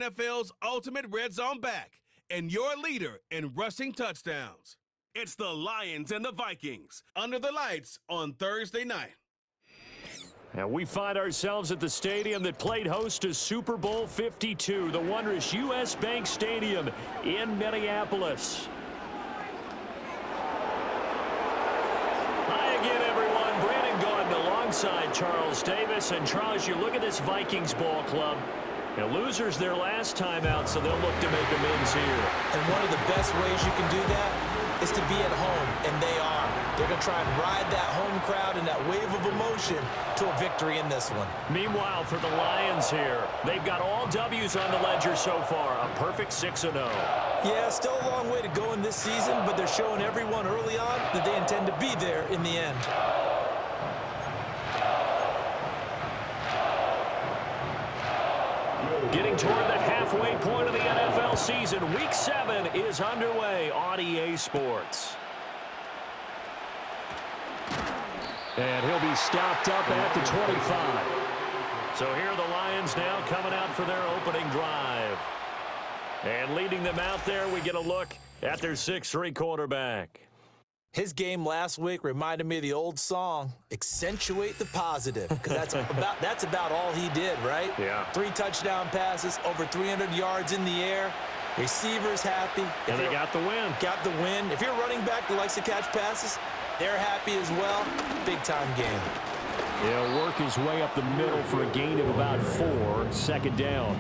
NFL's ultimate red zone back and your leader in rushing touchdowns. It's the Lions and the Vikings under the lights on Thursday night. And we find ourselves at the stadium that played host to Super Bowl 52, the wondrous U.S. Bank Stadium in Minneapolis. Hi again, everyone. Brandon Gordon alongside Charles Davis. And Charles, you look at this Vikings ball club. Now, losers their last time out, so they'll look to make amends here. And one of the best ways you can do that is to be at home, and they are. They're going to try and ride that home crowd and that wave of emotion to a victory in this one. Meanwhile, for the Lions here, they've got all W's on the ledger so far, a perfect 6-0. Yeah, still a long way to go in this season, but they're showing everyone early on that they intend to be there in the end. Getting toward the halfway point of the NFL season, Week 7 is underway on EA Sports. And he'll be stopped up at the 25. So here are the Lions now coming out for their opening drive. And leading them out there, we get a look at their 6'3" quarterback. His game last week reminded me of the old song, Accentuate the Positive, because that's about all he did, right? Yeah. 3 touchdown passes, over 300 yards in the air. Receivers happy. And they got the win. Got the win. If you're a running back that likes to catch passes, they're happy as well. Big-time game. He'll work his way up the middle for a gain of about 4, second down.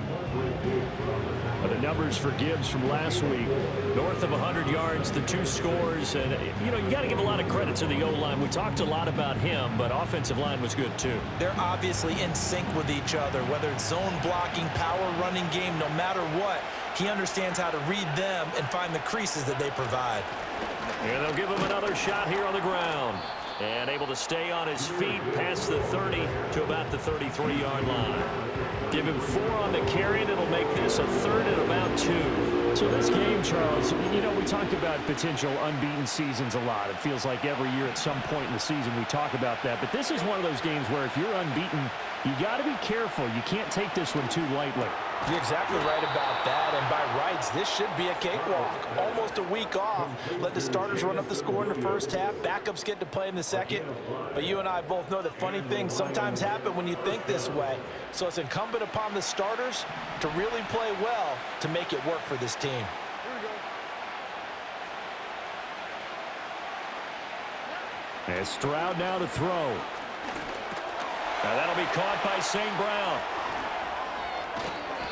The numbers for Gibbs from last week, north of 100 yards, the 2 scores. And, you know, you got to give a lot of credit to the O-line. We talked a lot about him, but offensive line was good, too. They're obviously in sync with each other, whether it's zone blocking, power running game, no matter what. He understands how to read them and find the creases that they provide. And they'll give him another shot here on the ground. And able to stay on his feet past the 30 to about the 33-yard line. Give him 4 on the carry, and it'll make this a 3rd and about 2. So this game, Charles, you know, we talk about potential unbeaten seasons a lot. It feels like every year at some point in the season we talk about that. But this is one of those games where if you're unbeaten, you got to be careful. You can't take this one too lightly. You're exactly right about that, and by rights, this should be a cakewalk. Almost a week off. Let the starters run up the score in the first half. Backups get to play in the second. But you and I both know that funny things sometimes happen when you think this way. So it's incumbent upon the starters to really play well to make it work for this team. And Stroud now to throw. Now that'll be caught by St. Brown.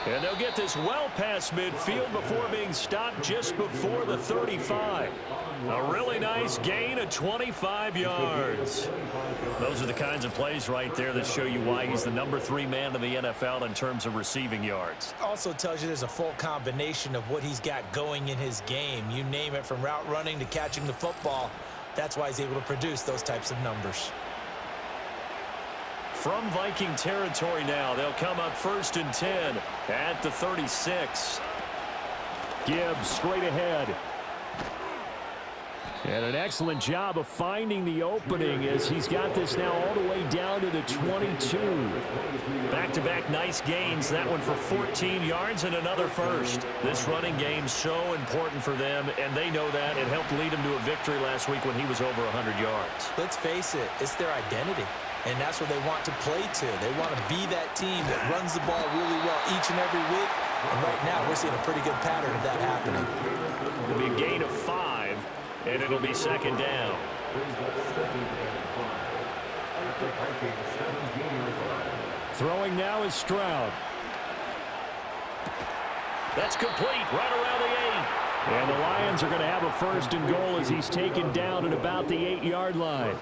And they'll get this well past midfield before being stopped just before the 35. A really nice gain of 25 yards. Those are the kinds of plays right there that show you why he's the number 3 man in the NFL in terms of receiving yards. Also tells you there's a full combination of what he's got going in his game. You name it, from route running to catching the football. That's why he's able to produce those types of numbers. From Viking territory now, they'll come up 1st and 10 at the 36. Gibbs straight ahead. And an excellent job of finding the opening as he's got this now all the way down to the 22. Back-to-back nice gains. That one for 14 yards and another first. This running game's so important for them, and they know that. It helped lead them to a victory last week when he was over 100 yards. Let's face it, it's their identity. And that's what they want to play to. They want to be that team that runs the ball really well each and every week. And right now, we're seeing a pretty good pattern of that happening. It'll be a gain of 5, and it'll be 2nd down. Throwing now is Stroud. That's complete right around the 8. And the Lions are going to have a 1st and goal as he's taken down at about the 8-yard line.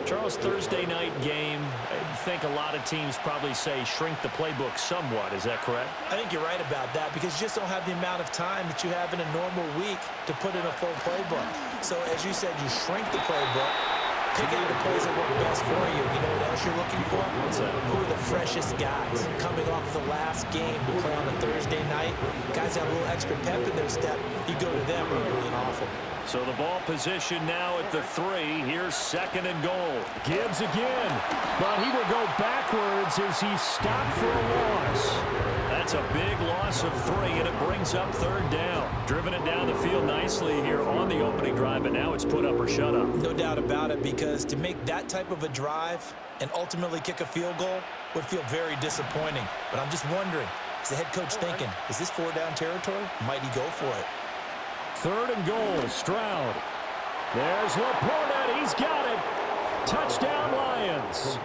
Charles, Thursday night game, I think a lot of teams probably say shrink the playbook somewhat. Is that correct? I think you're right about that, because you just don't have the amount of time that you have in a normal week to put in a full playbook. So as you said, you shrink the playbook, pick out the plays that work best for you. You know what else you're looking for? What's that? Who are the freshest guys coming off the last game to play on a Thursday night? Guys have a little extra pep in their step. You go to them early and often. So the ball position now at the 3. Here's 2nd and goal. Gibbs again, but he will go backwards as he's stopped for a loss. That's a big loss of 3, and it brings up 3rd down. Driven it down the field nicely here on the opening drive, but now it's put up or shut up. No doubt about it, because to make that type of a drive and ultimately kick a field goal would feel very disappointing. But I'm just wondering, is the head coach thinking, is this 4-down territory? Might he go for it? 3rd and goal, Stroud. There's Laporta. He's got it. Touchdown, Lions.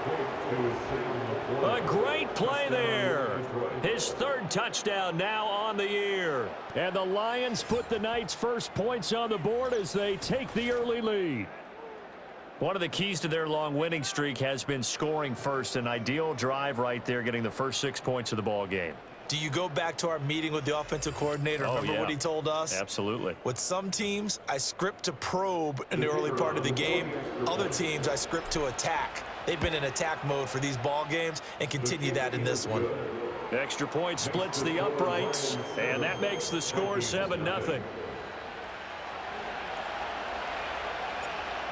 A great play there. His 3rd touchdown now on the year. And the Lions put the Knights' first points on the board as they take the early lead. One of the keys to their long winning streak has been scoring first. An ideal drive right there, getting the first 6 points of the ball game. Do you go back to our meeting with the offensive coordinator? Remember what he told us? Absolutely. With some teams, I script to probe in the early part of the game. Other teams, I script to attack. They've been in attack mode for these ball games and continue that in this one. Extra point splits the uprights, and that makes the score 7-0.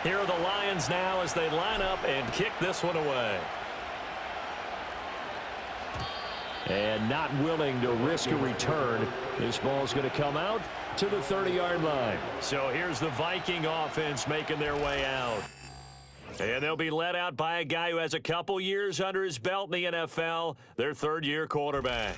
Here are the Lions now as they line up and kick this one away. And not willing to risk a return. This ball's going to come out to the 30-yard line. So here's the Viking offense making their way out. And they'll be led out by a guy who has a couple years under his belt in the NFL, their 3rd-year quarterback.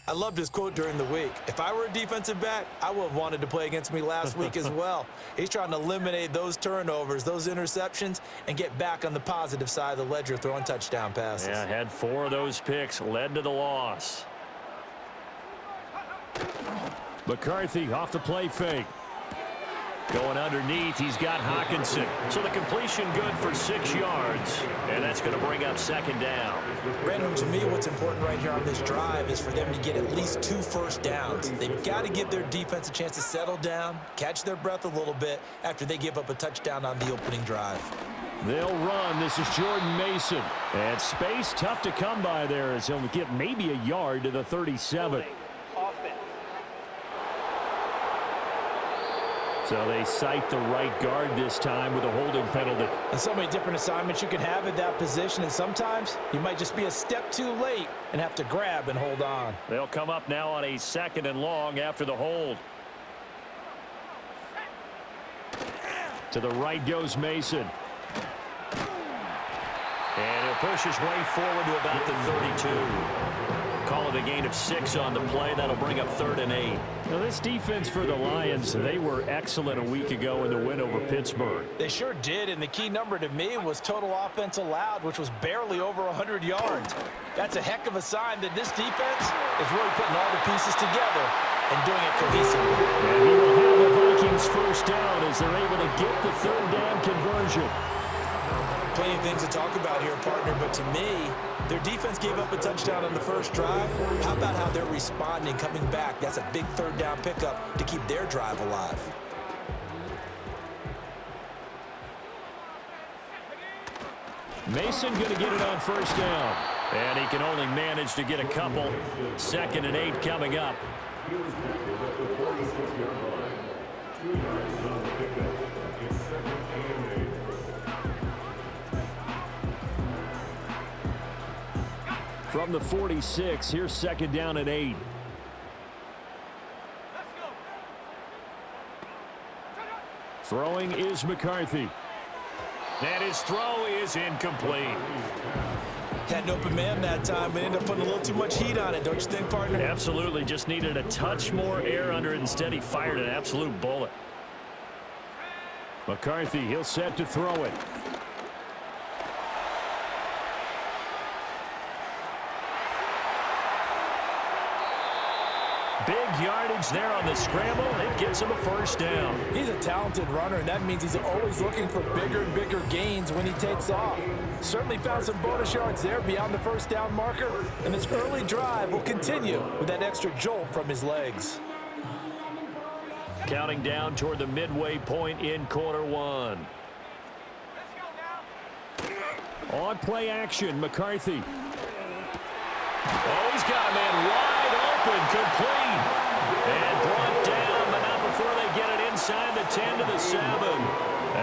I loved his quote during the week. If I were a defensive back, I would have wanted to play against me last week as well. He's trying to eliminate those turnovers, those interceptions, and get back on the positive side of the ledger throwing touchdown passes. Yeah, had 4 of those picks, led to the loss. McCarthy off the play fake. Going underneath, he's got Hawkinson. So the completion good for 6 yards. And that's going to bring up 2nd down. Brandon, to me, what's important right here on this drive is for them to get at least 2 first downs. They've got to give their defense a chance to settle down, catch their breath a little bit after they give up a touchdown on the opening drive. They'll run. This is Jordan Mason. And space tough to come by there as he'll get maybe a yard to the 37. So they cite the right guard this time with a holding penalty. And so many different assignments you can have at that position, and sometimes you might just be a step too late and have to grab and hold on. They'll come up now on a 2nd and long after the hold. To the right goes Mason. And he'll push his way forward to about the 32. Call it a gain of 6 on the play. That'll bring up 3rd and 8. Now this defense for the Lions, they were excellent a week ago in the win over Pittsburgh. They sure did, and the key number to me was total offense allowed, which was barely over 100 yards. That's a heck of a sign that this defense is really putting all the pieces together and doing it cohesively. And he will have the Vikings first down as they're able to get the 3rd down conversion. Plenty of things to talk about here, partner, but to me, their defense gave up a touchdown on the first drive. How about how they're responding, coming back? That's a big 3rd down pickup to keep their drive alive. Mason going to get it on first down. And he can only manage to get a couple. 2nd and 8 coming up. From the 46, here's 2nd down and 8. Throwing is McCarthy. And his throw is incomplete. Had an open man that time, but ended up putting a little too much heat on it, don't you think, partner? Absolutely. Just needed a touch more air under it. Instead, he fired an absolute bullet. McCarthy, he'll set to throw it. Big yardage there on the scramble. It gets him a first down. He's a talented runner, and that means he's always looking for bigger and bigger gains when he takes off. Certainly found some bonus yards there beyond the first down marker, and this early drive will continue with that extra jolt from his legs. Counting down toward the midway point in quarter 1. On play action, McCarthy. Oh, he's got a man wide open, complete. And brought down, but not before they get it inside the 10 to the 7.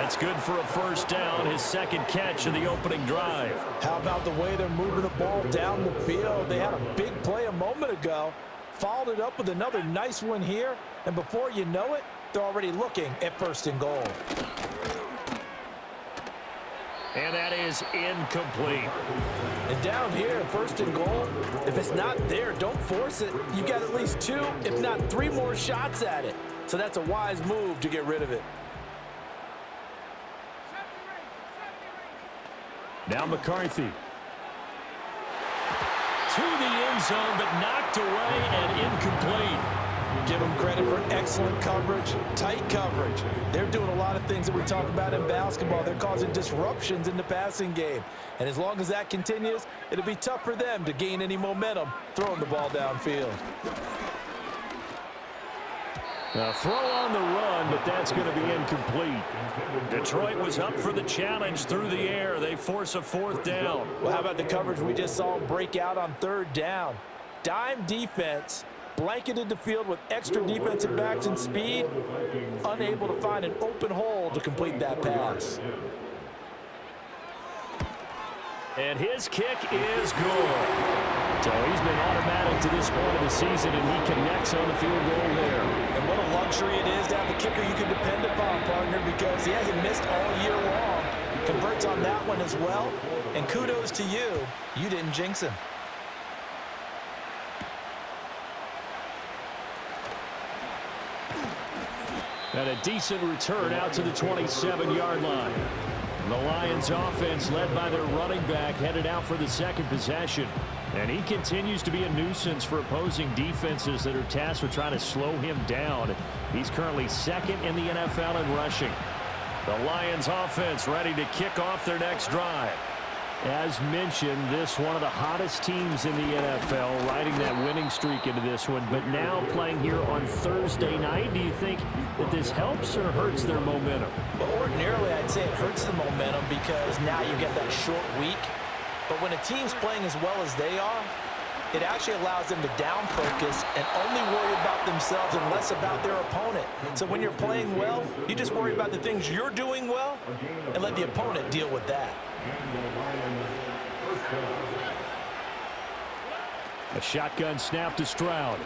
That's good for a first down, his 2nd catch of the opening drive. How about the way they're moving the ball down the field? They had a big play a moment ago, followed it up with another nice one here, and before you know it, they're already looking at 1st and goal. And that is incomplete. And down here, 1st and goal, if it's not there, don't force it. You've got at least 2, if not 3 more shots at it. So that's a wise move to get rid of it. Now McCarthy. To the end zone, but knocked away and incomplete. Give them credit for excellent coverage, tight coverage. They're doing a lot of things that we talk about in basketball. They're causing disruptions in the passing game. And as long as that continues, it'll be tough for them to gain any momentum throwing the ball downfield. A throw on the run, but that's going to be incomplete. Detroit was up for the challenge through the air. They force a 4th down. Well, how about the coverage we just saw break out on 3rd down? Dime defense, blanketed the field with extra defensive backs and speed, unable to find an open hole to complete that pass. And his kick is good. So he's been automatic to this point of the season, and he connects on the field goal there. And what a luxury it is to have a kicker you can depend upon, partner, because he hasn't missed all year long. Converts on that one as well. And kudos to you. You didn't jinx him. And a decent return out to the 27-yard line. The Lions offense led by their running back headed out for the 2nd possession. And he continues to be a nuisance for opposing defenses that are tasked with trying to slow him down. He's currently 2nd in the NFL in rushing. The Lions offense ready to kick off their next drive. As mentioned, this one of the hottest teams in the NFL, riding that winning streak into this one, but now playing here on Thursday night. Do you think that this helps or hurts their momentum? Well, ordinarily, I'd say it hurts the momentum because now you get that short week. But when a team's playing as well as they are, it actually allows them to down focus and only worry about themselves and less about their opponent. So when you're playing well, you just worry about the things you're doing well and let the opponent deal with that. A shotgun snap to Stroud.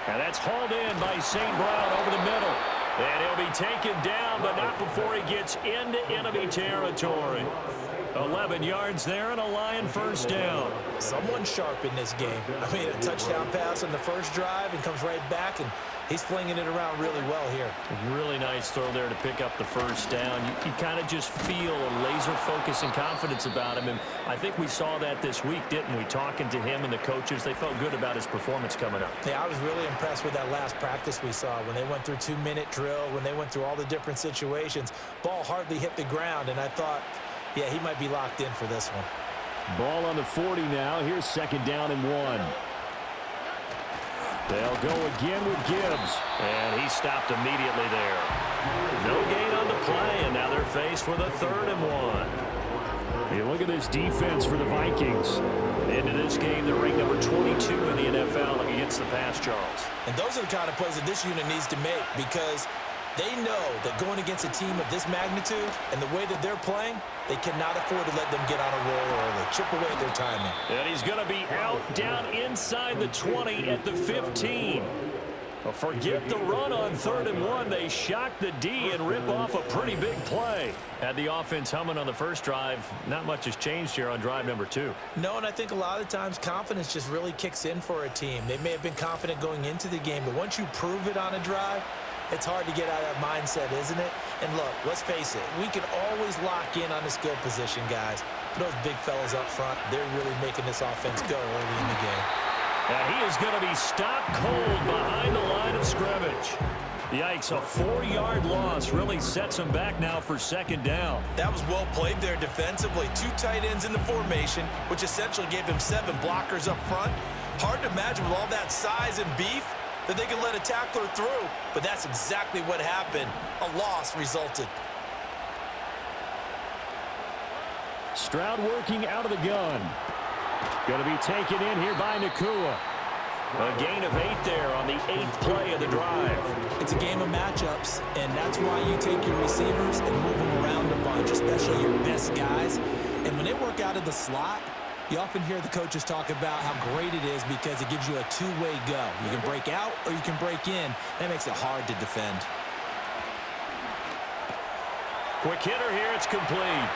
And that's hauled in by St. Brown over the middle. And he'll be taken down, but not before he gets into enemy territory. 11 yards there and a Lion 1st down. Someone sharp in this game. I mean, a touchdown pass on the first drive and comes right back, and he's flinging it around really well here. Really nice throw there to pick up the 1st down. You kind of just feel a laser focus and confidence about him, and I think we saw that this week, didn't we? Talking to him and the coaches, they felt good about his performance coming up. Yeah, I was really impressed with that last practice we saw when they went through 2-minute drill, when they went through all the different situations. Ball hardly hit the ground, and I thought, yeah, he might be locked in for this one. Ball on the 40 now. Here's 2nd down and 1. They'll go again with Gibbs, and he stopped immediately there. No gain on the play, and now they're faced with a 3rd and 1. You look at this defense for the Vikings. Into this game, they're ranked number 22 in the NFL against the pass, Charles. And those are the kind of plays that this unit needs to make because they know that going against a team of this magnitude and the way that they're playing, they cannot afford to let them get on a roll early. Chip away at their timing. And he's going to be out down inside the 20 at the 15. Well, forget the run on 3rd and 1. They shock the D and rip off a pretty big play. Had the offense humming on the first drive. Not much has changed here on drive number 2. No, and I think a lot of times confidence just really kicks in for a team. They may have been confident going into the game, but once you prove it on a drive, it's hard to get out of that mindset, isn't it? And look, let's face it, we can always lock in on the skill position, guys. But those big fellas up front, they're really making this offense go early in the game. And he is going to be stopped cold behind the line of scrimmage. Yikes, a 4-yard loss really sets him back now for 2nd down. That was well played there defensively. 2 tight ends in the formation, which essentially gave him 7 blockers up front. Hard to imagine with all that size and beef that they could let a tackler through, but that's exactly what happened. A loss resulted. Stroud working out of the gun. Going to be taken in here by Nakua. A gain of 8 there on the 8th play of the drive. It's a game of matchups, and that's why you take your receivers and move them around a bunch, especially your best guys. And when they work out of the slot, You often hear the coaches talk about how great it is because it gives you a two-way go. You can break out or you can break in. That makes it hard to defend. Quick hitter here. It's complete.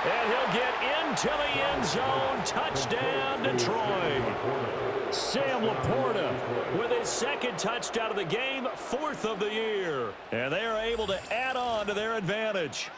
And he'll get into the end zone. Touchdown, Detroit. Sam Laporta with his second touchdown of the game, 4th of the year. And they are able to add on to their advantage.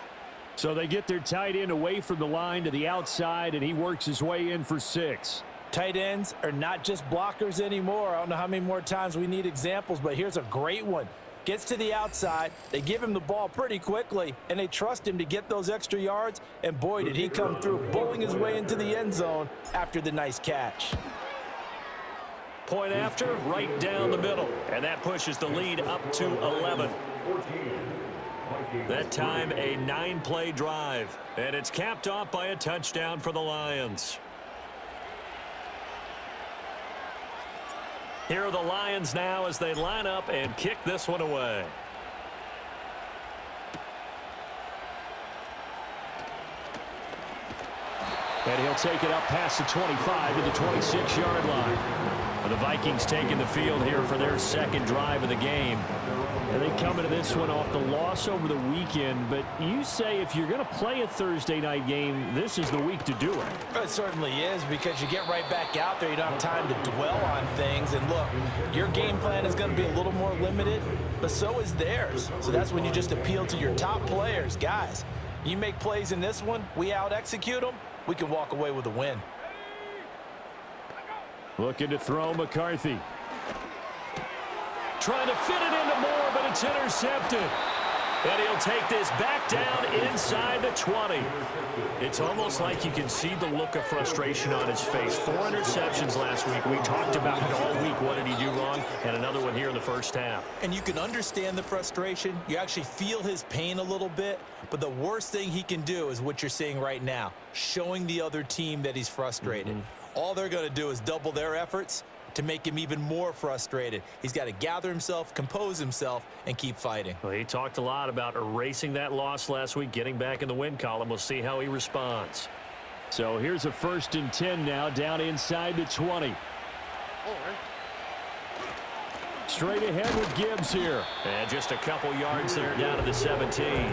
So they get their tight end away from the line to the outside, and he works his way in for 6. Tight ends are not just blockers anymore. I don't know how many more times we need examples, but here's a great one. Gets to the outside, they give him the ball pretty quickly, and they trust him to get those extra yards, and boy, did he come through, bowling his way into the end zone after the nice catch. Point after, right down the middle, and that pushes the lead up to 11. That time, a 9-play drive, and it's capped off by a touchdown for the Lions. Here are the Lions now as they line up and kick this one away. And he'll take it up past the 25 to the 26-yard line. And the Vikings taking the field here for their second drive of the game. And they come into this one off the loss over the weekend. But you say if you're going to play a Thursday night game, this is the week to do it. It certainly is, because you get right back out there. You don't have time to dwell on things. And look, your game plan is going to be a little more limited, but so is theirs. So that's when you just appeal to your top players. Guys, you make plays in this one, we out-execute them, we can walk away with a win. Looking to throw McCarthy. Trying to fit it into Moore, but it's intercepted. And he'll take this back down inside the 20. It's almost like you can see the look of frustration on his face. 4 interceptions last week. We talked about it all week. What did he do wrong? And another one here in the first half. And you can understand the frustration. You actually feel his pain a little bit. But the worst thing he can do is what you're seeing right now, showing the other team that he's frustrated. All they're going to do is double their efforts to make him even more frustrated. He's got to gather himself, compose himself, and keep fighting. Well, he talked a lot about erasing that loss last week, getting back in the win column. We'll see how he responds. So here's a 1st and 10 now, down inside the 20. Straight ahead with Gibbs here. And just a couple yards there down to the 17.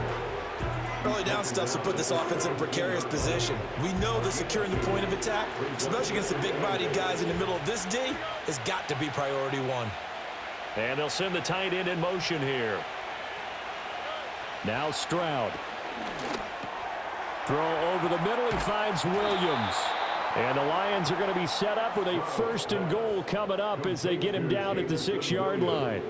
Early down stuff to put this offense in a precarious position. We know that securing the point of attack, especially against the big-bodied guys in the middle of this D, has got to be priority 1. And they'll send the tight end in motion here. Now Stroud. Throw over the middle. He finds Williams. And the Lions are going to be set up with a 1st and goal coming up as they get him down at the 6-yard line.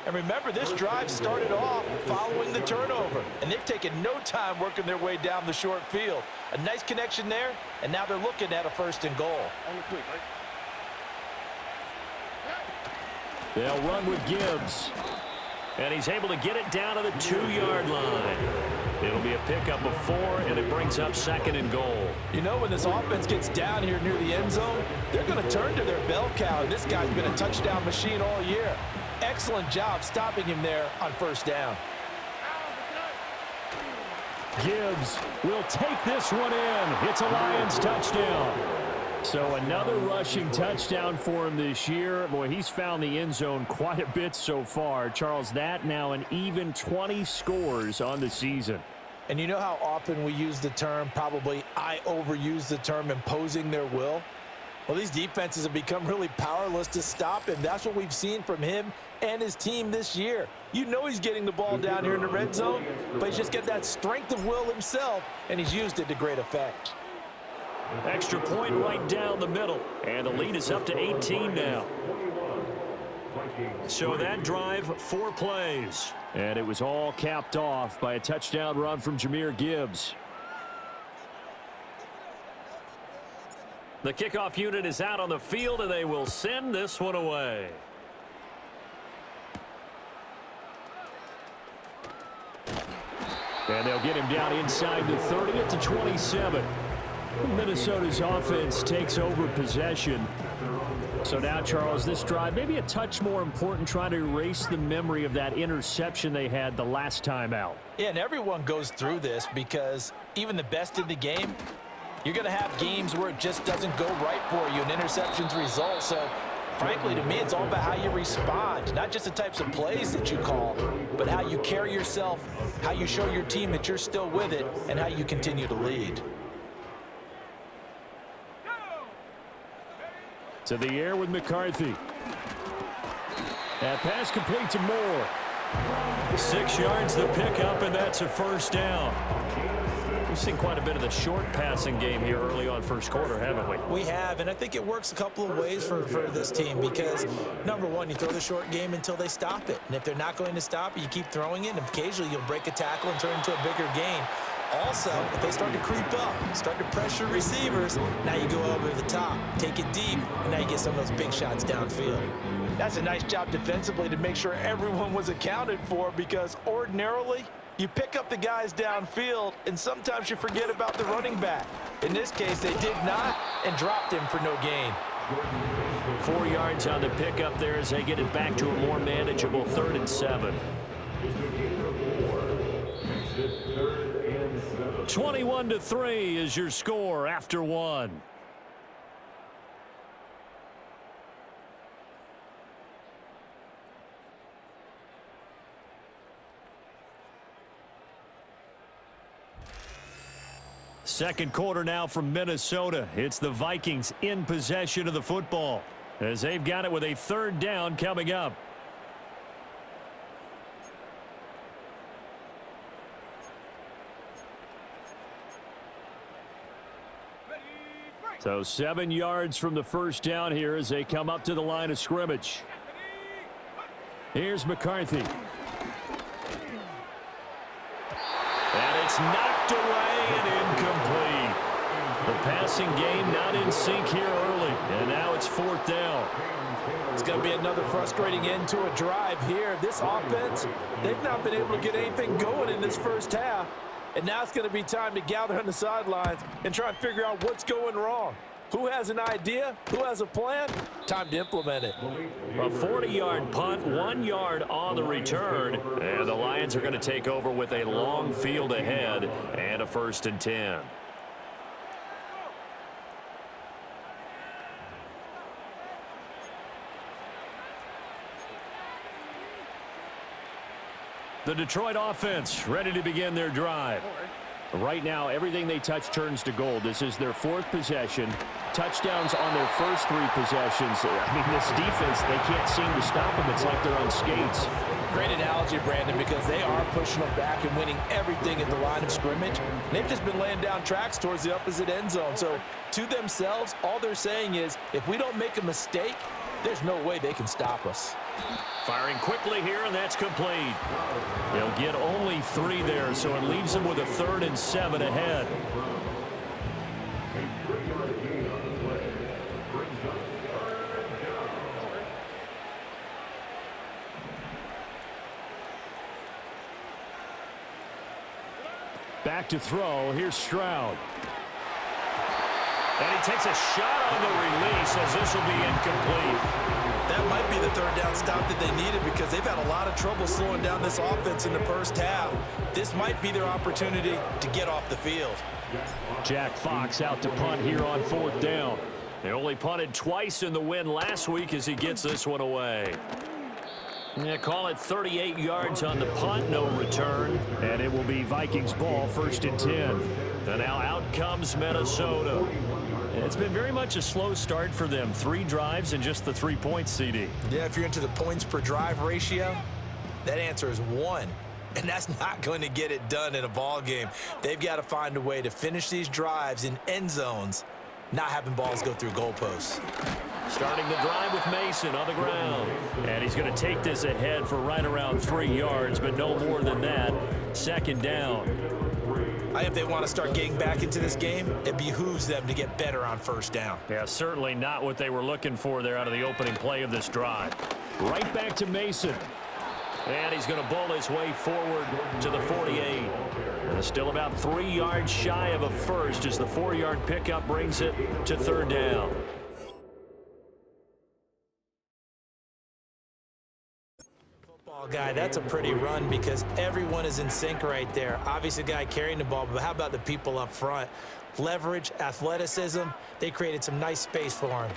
And remember, this drive started off following the turnover, and they've taken no time working their way down the short field. A nice connection there, and now they're looking at a 1st and goal. They'll run with Gibbs. And he's able to get it down to the 2-yard line. It'll be a pickup of 4, and it brings up 2nd and goal. You know, when this offense gets down here near the end zone, they're going to turn to their bell cow, and this guy's been a touchdown machine all year. Excellent job stopping him there on 1st down. Gibbs will take this one in. It's a Lions touchdown. So another rushing touchdown for him this year. Boy, he's found the end zone quite a bit so far. Charles, that now an even 20 scores on the season. And you know how often we use the term, probably I overuse the term, imposing their will? Well, these defenses have become really powerless to stop him. That's what we've seen from him and his team this year. You know he's getting the ball down here in the red zone, but he's just got that strength of will himself, and he's used it to great effect. Extra point right down the middle, and the lead is up to 18 now. So that drive, 4 plays. And it was all capped off by a touchdown run from Jahmyr Gibbs. The kickoff unit is out on the field, and they will send this one away. And they'll get him down inside the 30 at the 27. Minnesota's offense takes over possession. So now, Charles, this drive maybe a touch more important, trying to erase the memory of that interception they had the last time out. Yeah, and everyone goes through this because even the best in the game, You're going to have games where it just doesn't go right for you, and interceptions result. So, frankly, to me, it's all about how you respond. Not just the types of plays that you call, but how you carry yourself, how you show your team that you're still with it, and how you continue to lead. To the air with McCarthy. That pass complete to Moore. 6 yards the pickup, and that's a first down. We've seen quite a bit of the short passing game here early on first quarter, haven't we? We have, and I think it works a couple of ways for this team because, number one, you throw the short game until they stop it. And if they're not going to stop it, you keep throwing it, and occasionally you'll break a tackle and turn it into a bigger gain. Also, if they start to creep up, start to pressure receivers, now you go over the top, take it deep, and now you get some of those big shots downfield. That's a nice job defensively to make sure everyone was accounted for because ordinarily, you pick up the guys downfield, and sometimes you forget about the running back. In this case, they did not and dropped him for no gain. 4 yards on the pickup there as they get it back to a more manageable 3rd and 7. 21-3 is your score after 1. Second quarter now from Minnesota. It's the Vikings in possession of the football as they've got it with a 3rd down coming up. So 7 yards from the first down here as they come up to the line of scrimmage. Here's McCarthy. And it's knocked away and incomplete. The passing game not in sync here early, and now it's 4th down. It's going to be another frustrating end to a drive here. This offense, they've not been able to get anything going in this first half. And now it's going to be time to gather on the sidelines and try and figure out what's going wrong. Who has an idea? Who has a plan? Time to implement it. A 40-yard punt, 1 yard on the return. And the Lions are going to take over with a long field ahead and a 1st and 10. The Detroit offense ready to begin their drive. Right now, everything they touch turns to gold. This is their 4th possession. Touchdowns on their first 3 possessions. I mean, this defense, they can't seem to stop them. It's like they're on skates. Great analogy, Brandon, because they are pushing them back and winning everything at the line of scrimmage. They've just been laying down tracks towards the opposite end zone. So, to themselves, all they're saying is, if we don't make a mistake, there's no way they can stop us. Firing quickly here, and that's complete. They'll get only 3 there, so it leaves them with a 3rd and 7 ahead. Back to throw. Here's Stroud. And he takes a shot on the release as this will be incomplete. That might be the 3rd down stop that they needed because they've had a lot of trouble slowing down this offense in the first half. This might be their opportunity to get off the field. Jack Fox out to punt here on 4th down. They only punted twice in the win last week as he gets this one away. Yeah, call it 38 yards on the punt, no return. And it will be Vikings ball, 1st and 10. And now out comes Minnesota. It's been very much a slow start for them. 3 drives and just the 3 points, CD. Yeah, if you're into the points per drive ratio, that answer is 1. And that's not going to get it done in a ball game. They've got to find a way to finish these drives in end zones, not having balls go through goalposts. Starting the drive with Mason on the ground. And he's going to take this ahead for right around 3 yards, but no more than that. 2nd down. If they want to start getting back into this game, it behooves them to get better on 1st down. Yeah, certainly not what they were looking for there out of the opening play of this drive. Right back to Mason. And he's going to bowl his way forward to the 48. And still about 3 yards shy of a first as the 4-yard pickup brings it to 3rd down. Ball guy, that's a pretty run because everyone is in sync right there. Obviously, the guy carrying the ball, but how about the people up front? Leverage, athleticism, they created some nice space for him.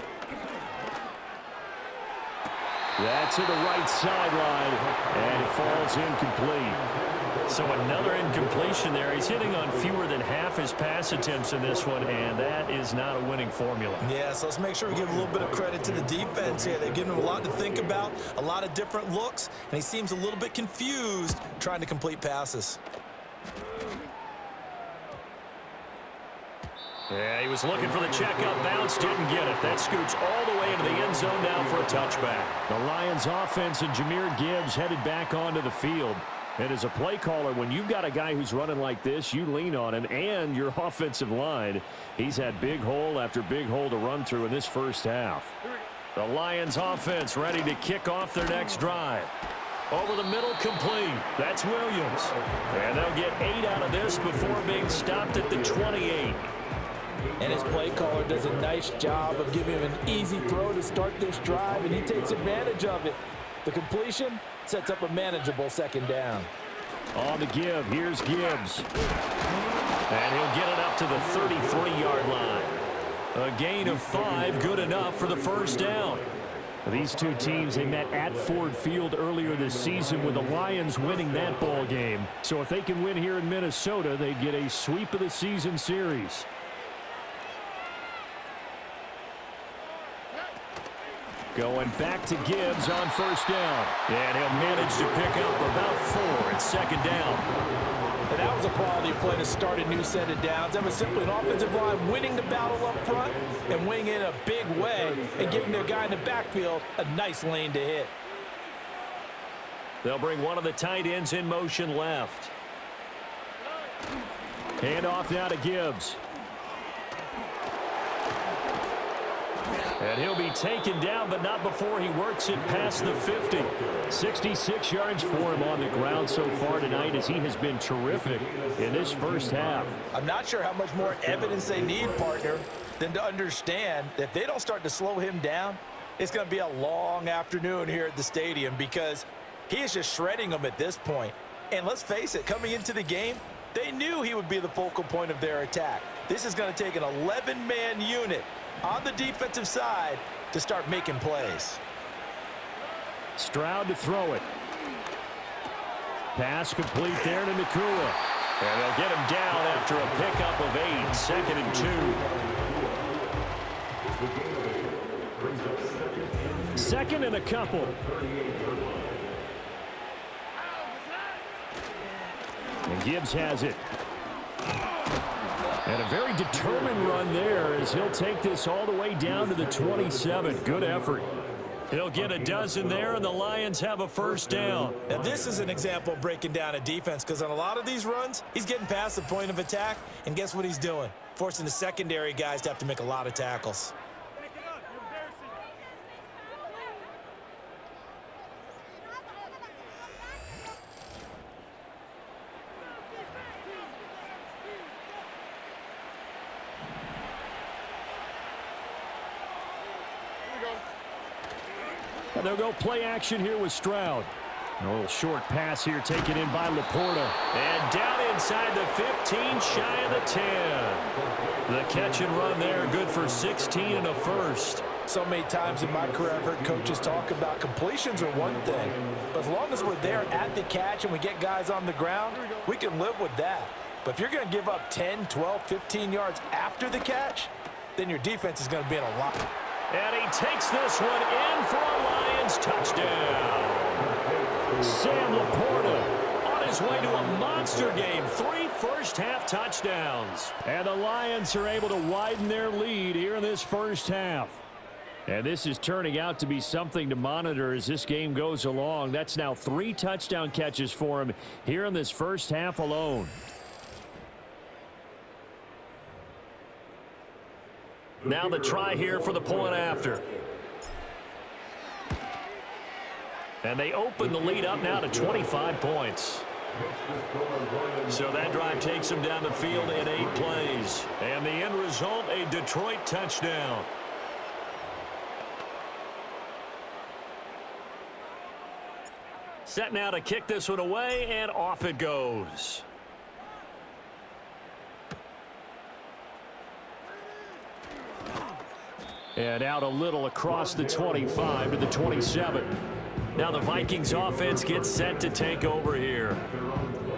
That's to the right sideline, and it falls incomplete. So another incompletion there. He's hitting on fewer than half his pass attempts in this one, and that is not a winning formula. Yeah, so let's make sure we give a little bit of credit to the defense here. They've given him a lot to think about, a lot of different looks, and he seems a little bit confused trying to complete passes. Yeah, he was looking for the checkup bounce, didn't get it. That scoots all the way into the end zone now for a touchback. The Lions offense and Jahmyr Gibbs headed back onto the field. And as a play caller, when you've got a guy who's running like this, you lean on him and your offensive line. He's had big hole after big hole to run through in this first half. The Lions offense ready to kick off their next drive. Over the middle, complete. That's Williams. And they'll get 8 out of this before being stopped at the 28. And his play caller does a nice job of giving him an easy throw to start this drive, and he takes advantage of it. The completion sets up a manageable second down. On the give, here's Gibbs. And he'll get it up to the 33-yard line. A gain of 5, good enough for the first down. These two teams, they met at Ford Field earlier this season with the Lions winning that ball game. So if they can win here in Minnesota, they get a sweep of the season series. Going back to Gibbs on first down. And he'll manage to pick up about 4 at second down. And that was a quality play to start a new set of downs. That was simply an offensive line winning the battle up front and winning in a big way and giving their guy in the backfield a nice lane to hit. They'll bring one of the tight ends in motion left. Hand off now to Gibbs. And he'll be taken down, but not before he works it past the 50. 66 yards for him on the ground so far tonight as he has been terrific in this first half. I'm not sure how much more evidence they need, partner, than to understand that if they don't start to slow him down, it's going to be a long afternoon here at the stadium because he is just shredding them at this point. And let's face it, coming into the game, they knew he would be the focal point of their attack. This is going to take an 11-man unit on the defensive side to start making plays. Stroud to throw it. Pass complete there to Nakua. And they'll get him down after a pickup of 8, 2nd and 2. Second and a couple. And Gibbs has it. And a very determined run there as he'll take this all the way down to the 27. Good effort. He'll get a dozen there, and the Lions have a first down. Now, this is an example of breaking down a defense because on a lot of these runs, he's getting past the point of attack, and guess what he's doing? Forcing the secondary guys to have to make a lot of tackles. And they'll go play action here with Stroud. A little short pass here taken in by Laporta. And down inside the 15, shy of the 10. The catch and run there, good for 16 and a first. So many times in my career I've heard coaches talk about completions are one thing. But as long as we're there at the catch and we get guys on the ground, we can live with that. But if you're going to give up 10, 12, 15 yards after the catch, then your defense is going to be in a lot. And he takes this one in for a Lions touchdown. Sam Laporta on his way to a monster game. 3 first-half touchdowns. And the Lions are able to widen their lead here in this first half. And this is turning out to be something to monitor as this game goes along. That's now 3 touchdown catches for him here in this first half alone. Now the try here for the point after. And they open the lead up now to 25 points. So that drive takes them down the field in 8 plays. And the end result, a Detroit touchdown. Set now to kick this one away, and off it goes. And out a little across the 25 to the 27. Now the Vikings offense gets set to take over here.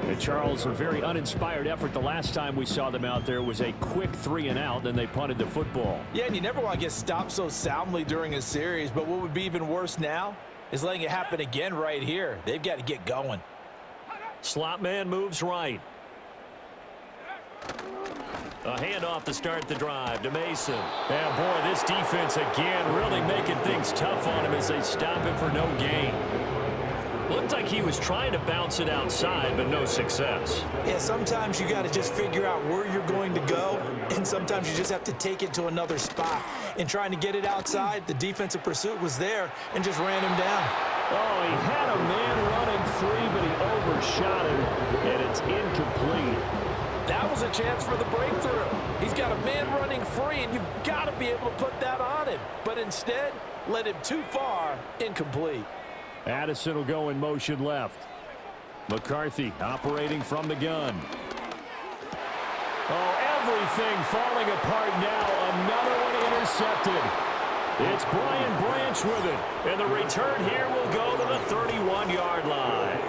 And Charles, a very uninspired effort. The last time we saw them out there was a quick 3-and-out, then they punted the football. Yeah, and you never want to get stopped so soundly during a series, but what would be even worse now is letting it happen again right here. They've got to get going. Slot man moves right. A handoff to start the drive to Mason. And boy, this defense again really making things tough on him as they stop him for no gain. Looked like he was trying to bounce it outside, but no success. Yeah, sometimes you got to just figure out where you're going to go, and sometimes you just have to take it to another spot. In trying to get it outside, the defensive pursuit was there and just ran him down. Oh, he had a man running free, but he overshot him, and it's incomplete. That was a chance for the breakthrough. He's got a man running free, and you've got to be able to put that on him. But instead, led him too far, incomplete. Addison will go in motion left. McCarthy operating from the gun. Oh, everything falling apart now. Another one intercepted. It's Brian Branch with it. And the return here will go to the 31-yard line.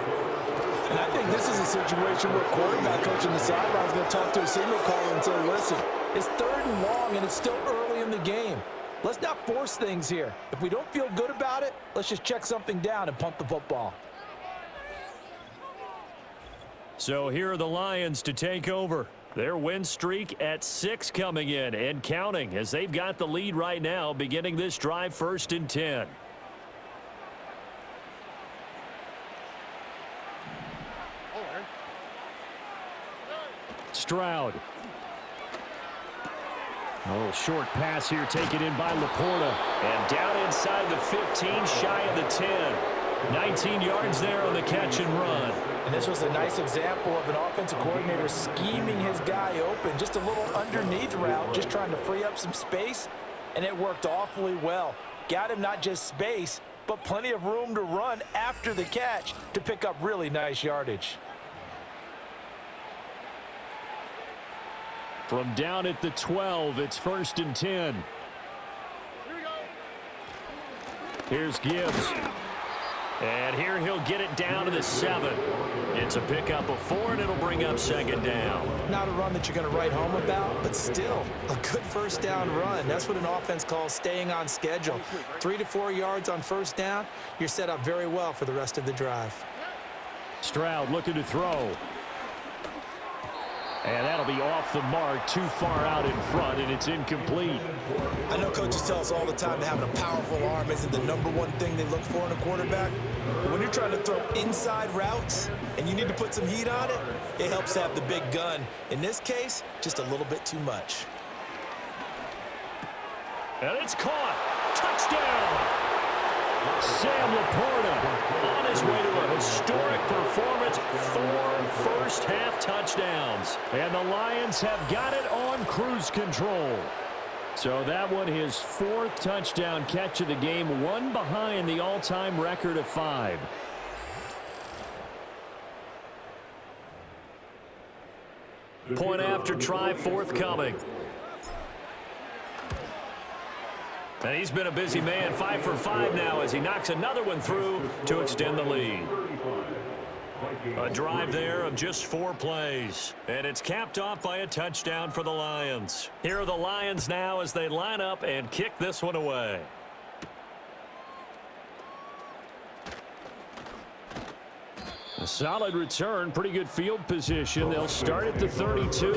And I think this is a situation where quarterback coach in the sideline is going to talk to a signal caller and say, listen, it's 3rd and long, and it's still early in the game. Let's not force things here. If we don't feel good about it, let's just check something down and punt the football. So here are the Lions to take over. Their win streak at 6 coming in and counting as they've got the lead right now, beginning this drive 1st and 10. Stroud. A little short pass here taken in by Laporta. And down inside the 15, shy of the 10. 19 yards there on the catch and run. And this was a nice example of an offensive coordinator scheming his guy open. Just a little underneath route, just trying to free up some space. And it worked awfully well. Got him not just space, but plenty of room to run after the catch to pick up really nice yardage. From down at the 12, it's 1st and 10. Here's Gibbs. And here he'll get it down to the 7. It's a pickup of 4, and it'll bring up 2nd down. Not a run that you're going to write home about, but still a good 1st down run. That's what an offense calls staying on schedule. 3 to 4 yards on 1st down, you're set up very well for the rest of the drive. Stroud looking to throw. And that'll be off the mark, too far out in front, and it's incomplete. I know coaches tell us all the time that having a powerful arm isn't the #1 thing they look for in a quarterback. But when you're trying to throw inside routes and you need to put some heat on it, it helps to have the big gun. In this case, just a little bit too much. And it's caught. Touchdown! Sam Laporta on his way to a historic performance, 4 first-half touchdowns. And the Lions have got it on cruise control. So that one, his 4th touchdown catch of the game, 1 behind the all-time record of 5. Point after try forthcoming. And he's been a busy man, 5 for 5 now as he knocks another one through to extend the lead. A drive there of just 4 plays. And it's capped off by a touchdown for the Lions. Here are the Lions now as they line up and kick this one away. A solid return, pretty good field position. They'll start at the 32.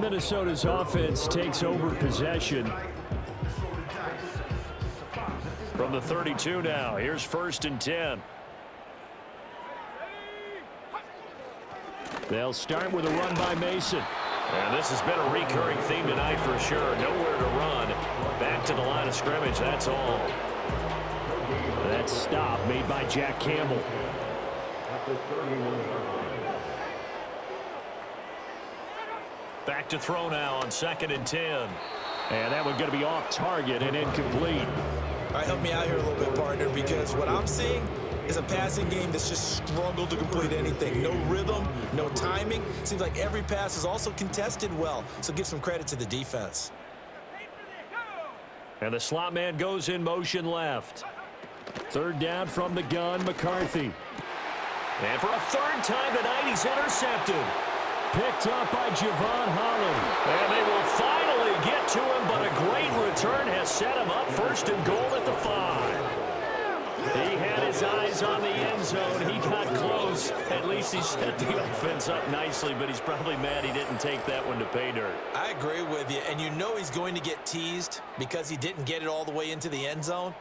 Minnesota's offense takes over possession. From the 32 now, here's 1st and 10. They'll start with a run by Mason. And this has been a recurring theme tonight for sure. Nowhere to run. Back to the line of scrimmage, that's all. That stop made by Jack Campbell. Back to throw now on 2nd and 10. And that one going to be off target and incomplete. All right, help me out here a little bit, partner, because what I'm seeing is a passing game that's just struggled to complete anything. No rhythm, no timing. Seems like every pass is also contested well, so give some credit to the defense. And the slot man goes in motion left. Third down from the gun, McCarthy. And for a third time tonight, he's intercepted. Picked up by Javon Holland. And they will finally get to him, but a great return has set him up first and goal at the 5. He had his eyes on the end zone. He got close. At least he set the offense up nicely, but he's probably mad he didn't take that one to pay dirt. I agree with you, and you know he's going to get teased because he didn't get it all the way into the end zone.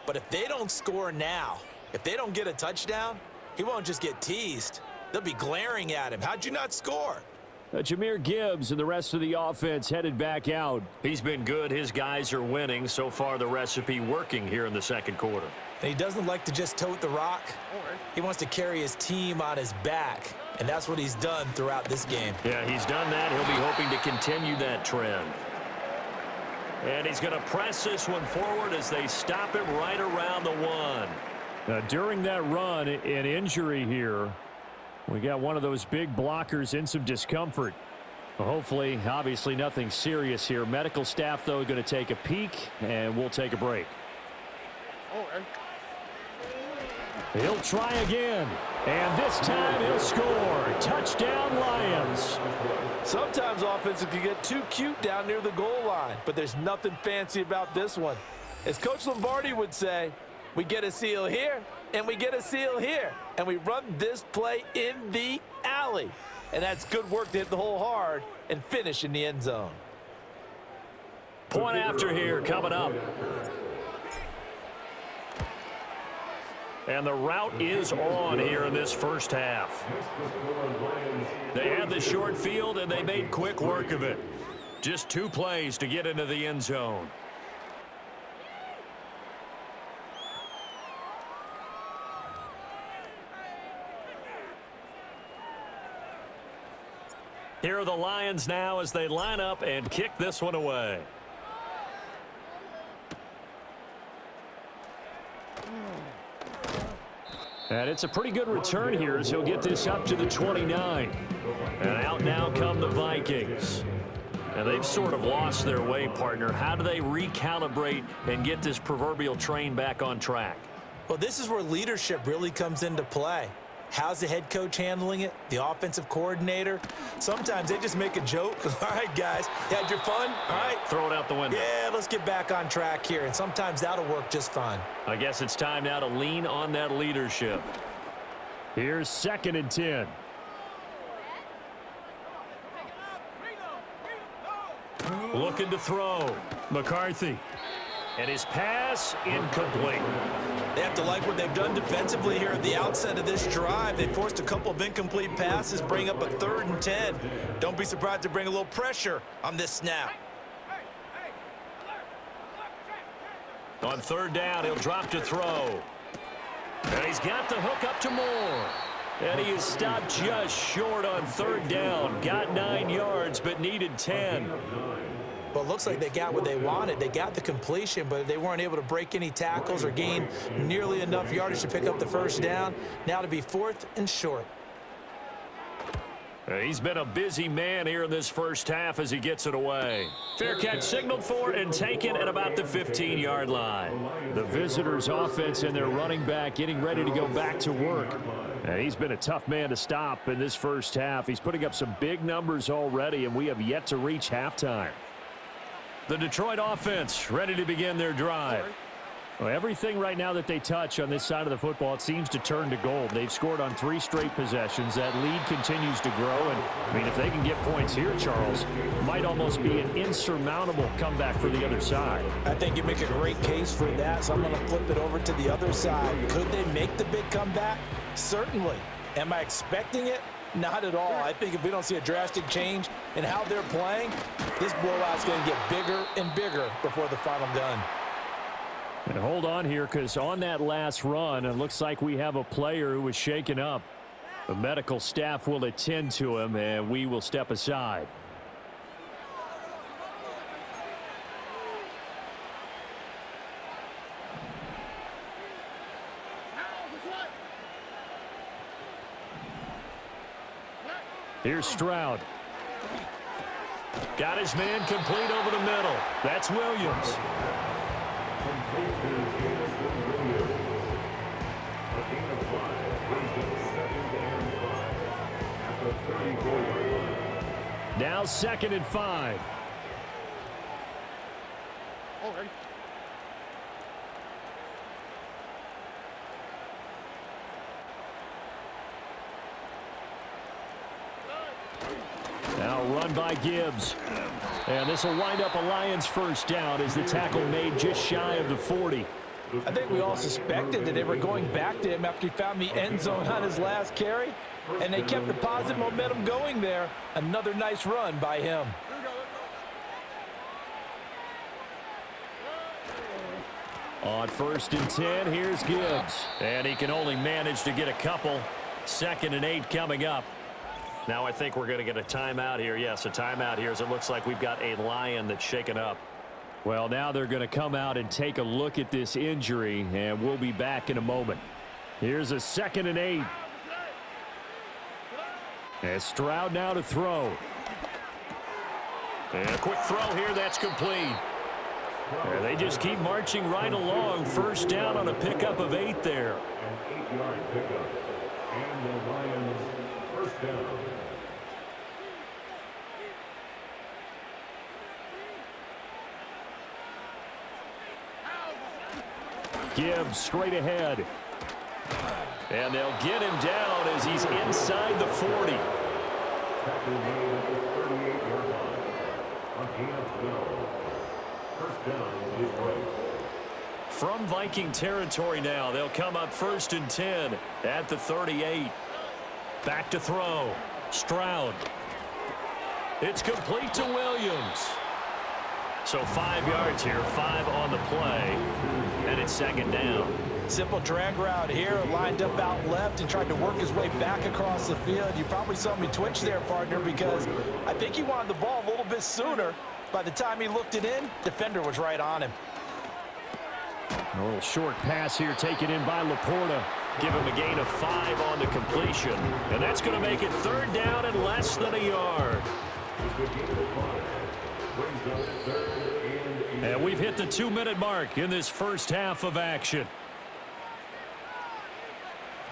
But if they don't score now, if they don't get a touchdown, he won't just get teased. They'll be glaring at him. How'd you not score? Jahmyr Gibbs and the rest of the offense headed back out. He's been good. His guys are winning. So far, the recipe working here in the second quarter. And he doesn't like to just tote the rock. He wants to carry his team on his back, and that's what he's done throughout this game. Yeah, he's done that. He'll be hoping to continue that trend. And he's going to press this one forward as they stop him right around the 1. Now, during that run, an injury here. We got one of those big blockers in some discomfort. Well, hopefully, obviously, nothing serious here. Medical staff, though, going to take a peek, and we'll take a break. He'll try again, and this time he'll score. Touchdown, Lions. Sometimes offenses can get too cute down near the goal line, but there's nothing fancy about this one. As Coach Lombardi would say, we get a seal here, and we get a seal here, and we run this play in the alley. And that's good work to hit the hole hard and finish in the end zone. Point after here coming up. And the route is on here in this first half. They had the short field, and they made quick work of it. Just 2 plays to get into the end zone. Here are the Lions now as they line up and kick this one away. And it's a pretty good return here as he'll get this up to the 29. And out now come the Vikings. And they've sort of lost their way, partner. How do they recalibrate and get this proverbial train back on track? Well, this is where leadership really comes into play. How's the head coach handling it? The offensive coordinator? Sometimes they just make a joke. All right, guys, you had your fun? All right. Throw it out the window. Yeah, let's get back on track here. And sometimes that'll work just fine. I guess it's time now to lean on that leadership. Here's 2nd and 10. Looking to throw. McCarthy. And his pass incomplete. They have to like what they've done defensively here at the outset of this drive. They forced a couple of incomplete passes, bring up a 3rd and 10. Don't be surprised to bring a little pressure on this snap. On 3rd down, he'll drop to throw. And he's got the hook up to Moore. And he is stopped just short on 3rd down. Got 9 yards, but needed 10. Well, it looks like they got what they wanted. They got the completion, but they weren't able to break any tackles or gain nearly enough yardage to pick up the 1st down. Now to be 4th and short. He's been a busy man here in this first half as he gets it away. Fair catch signaled for and taken at about the 15-yard line. The visitors' offense and their running back getting ready to go back to work. And he's been a tough man to stop in this first half. He's putting up some big numbers already, and we have yet to reach halftime. The Detroit offense ready to begin their drive. Well, everything right now that they touch on this side of the football, it seems to turn to gold. They've scored on 3 straight possessions. That lead continues to grow. And, I mean, if they can get points here, Charles, it might almost be an insurmountable comeback for the other side. I think you make a great case for that, so I'm going to flip it over to the other side. Could they make the big comeback? Certainly. Am I expecting it? Not at all. I think if we don't see a drastic change in how they're playing, this blowout's going to get bigger and bigger before the final gun. And hold on here, because on that last run, it looks like we have a player who was shaken up. The medical staff will attend to him, and we will step aside. Here's Stroud. Got his man complete over the middle. That's Williams. Now 2nd and 5. Now run by Gibbs. And this will wind up a Lions first down as the tackle made just shy of the 40. I think we all suspected that they were going back to him after he found the end zone on his last carry, and they kept the positive momentum going there. Another nice run by him. On 1st and 10, here's Gibbs. And he can only manage to get a couple. 2nd and 8 coming up. Now I think we're going to get a timeout here. Yes, a timeout here as it looks like we've got a Lion that's shaken up. Well, now they're going to come out and take a look at this injury, and we'll be back in a moment. Here's a 2nd and 8. And Stroud now to throw. And a quick throw here, that's complete. And they just keep marching right along. First down on a pickup of 8 there. An 8-yard pickup. And the Lions first down. Gibbs straight ahead. And they'll get him down as he's inside the 40. Tackle made at the 38-yard line. On hands down. First down is right. From Viking territory now, they'll come up 1st and 10 at the 38. Back to throw. Stroud. It's complete to Williams. So 5 yards here, 5 on the play, and it's 2nd down. Simple drag route here, lined up out left and tried to work his way back across the field. You probably saw me twitch there, partner, because I think he wanted the ball a little bit sooner. By the time he looked it in, defender was right on him. A little short pass here taken in by Laporta. Give him a gain of 5 on the completion. And that's going to make it 3rd down and less than a yard. And we've hit the 2-minute mark in this first half of action.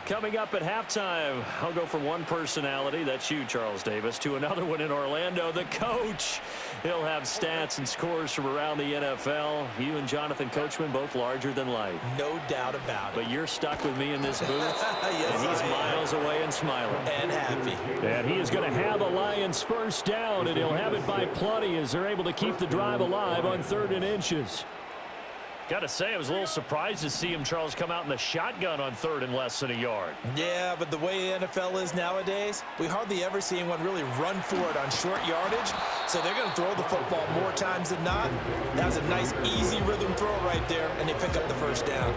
Coming up at halftime, I'll go from one personality, that's you, Charles Davis, to another one in Orlando, the coach. He'll have stats and scores from around the NFL. You and Jonathan Coachman, both larger than life. No doubt about it. But you're stuck with me in this booth, yes, and he's miles away and smiling. And happy. And he is going to have the Lions first down, and he'll have it by plenty as they're able to keep the drive alive on 3rd and inches. Got to say, I was a little surprised to see him, Charles, come out in the shotgun on 3rd and less than a yard. Yeah, but the way the NFL is nowadays, we hardly ever see anyone really run for it on short yardage. So they're going to throw the football more times than not. That was a nice, easy rhythm throw right there, and they pick up the first down.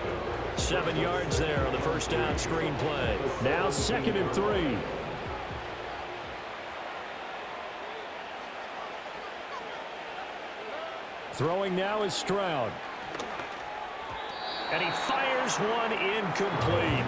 7 yards there on the first down screen play. Now 2nd and 3. Throwing now is Stroud. And he fires one incomplete.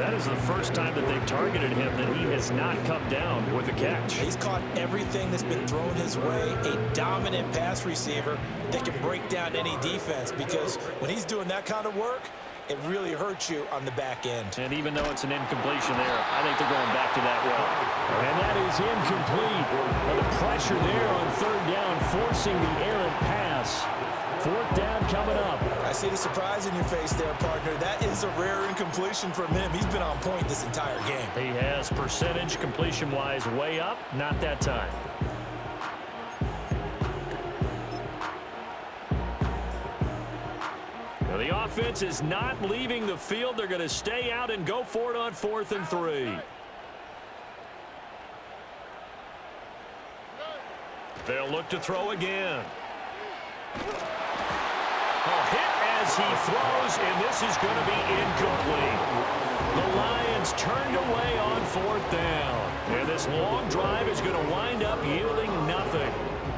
That is the first time that they've targeted him that he has not come down with a catch. He's caught everything that's been thrown his way. A dominant pass receiver that can break down any defense, because when he's doing that kind of work, it really hurts you on the back end. And even though it's an incompletion there, I think they're going back to that well. And that is incomplete. Well, the pressure there on 3rd down, forcing the errant pass. 4th down coming up. I see the surprise in your face there, partner. That is a rare incompletion from him. He's been on point this entire game. He has percentage completion-wise way up. Not that time. Now the offense is not leaving the field. They're going to stay out and go for it on 4th and 3. They'll look to throw again. Hit as he throws, and this is going to be incomplete. The Lions turned away on 4th down. And this long drive is going to wind up yielding nothing.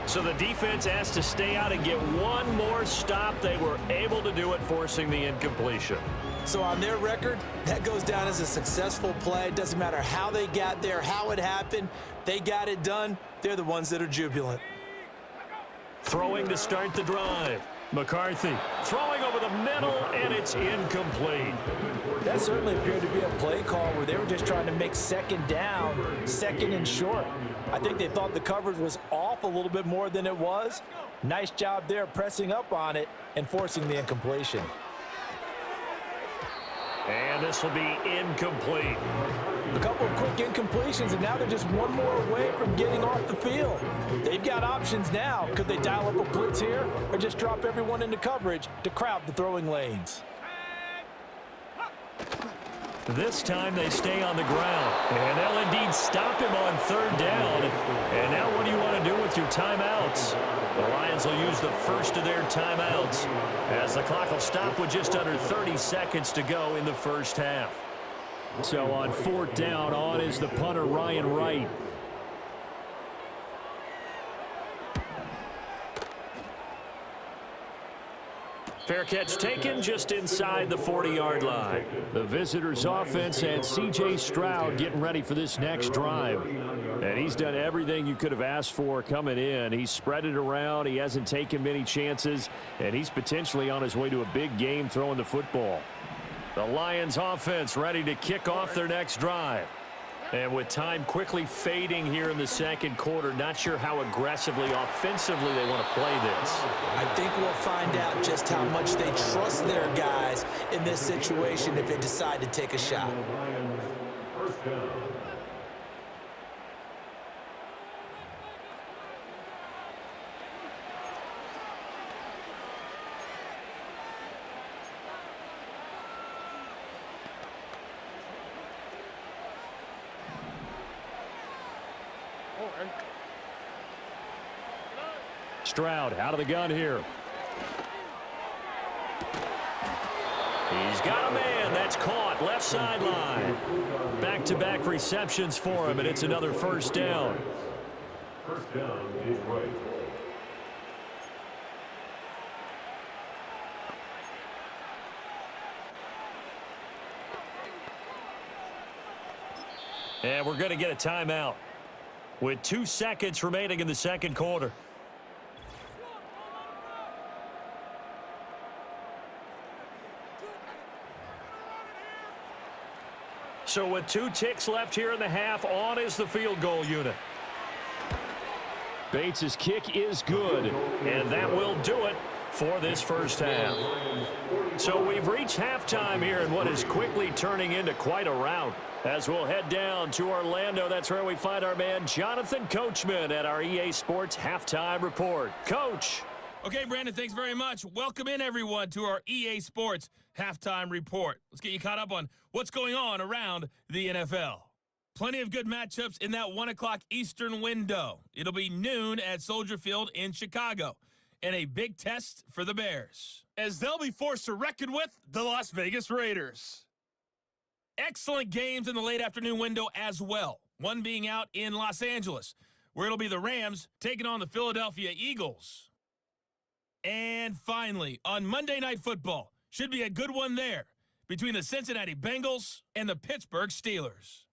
So the defense has to stay out and get one more stop. They were able to do it, forcing the incompletion. So on their record, that goes down as a successful play. It doesn't matter how they got there, how it happened. They got it done. They're the ones that are jubilant. Throwing to start the drive. McCarthy throwing over the middle, and it's incomplete. That certainly appeared to be a play call where they were just trying to make second down, second and short. I think they thought the coverage was off a little bit more than it was. Nice job there pressing up on it and forcing the incompletion. And this will be incomplete. A couple of quick incompletions, and now they're just one more away from getting off the field. They've got options now. Could they dial up a blitz here or just drop everyone into coverage to crowd the throwing lanes? This time they stay on the ground. And they'll indeed stop him on third down. And now what do you want to do with your timeouts? The Lions will use the first of their timeouts as the clock will stop with just under 30 seconds to go in the first half. So on fourth down, on is the punter, Ryan Wright. Fair catch taken just inside the 40-yard line. The visitors' offense and C.J. Stroud getting ready for this next drive. And he's done everything you could have asked for coming in. He's spread it around. He hasn't taken many chances. And he's potentially on his way to a big game throwing the football. The Lions' offense ready to kick off their next drive. And with time quickly fading here in the second quarter, not sure how aggressively, offensively they want to play this. I think we'll find out just how much they trust their guys in this situation if they decide to take a shot. First down. Stroud out of the gun here. He's got a man. That's caught. Left sideline. Back-to-back receptions for him, and it's another first down. First down is right. And we're going to get a timeout with 2 seconds remaining in the second quarter. So with 2 ticks left here in the half, on is the field goal unit. Bates' kick is good. And that will do it for this first half. So we've reached halftime here in what is quickly turning into quite a rout. As we'll head down to Orlando, that's where we find our man Jonathan Coachman at our EA Sports Halftime Report. Coach. Okay, Brandon, thanks very much. Welcome in, everyone, to our EA Sports Halftime Report. Let's get you caught up on what's going on around the NFL. Plenty of good matchups in that 1 o'clock Eastern window. It'll be noon at Soldier Field in Chicago, and a big test for the Bears, as they'll be forced to reckon with the Las Vegas Raiders. Excellent games in the late afternoon window as well, one being out in Los Angeles, where it'll be the Rams taking on the Philadelphia Eagles. And finally, on Monday Night Football, should be a good one there between the Cincinnati Bengals and the Pittsburgh Steelers.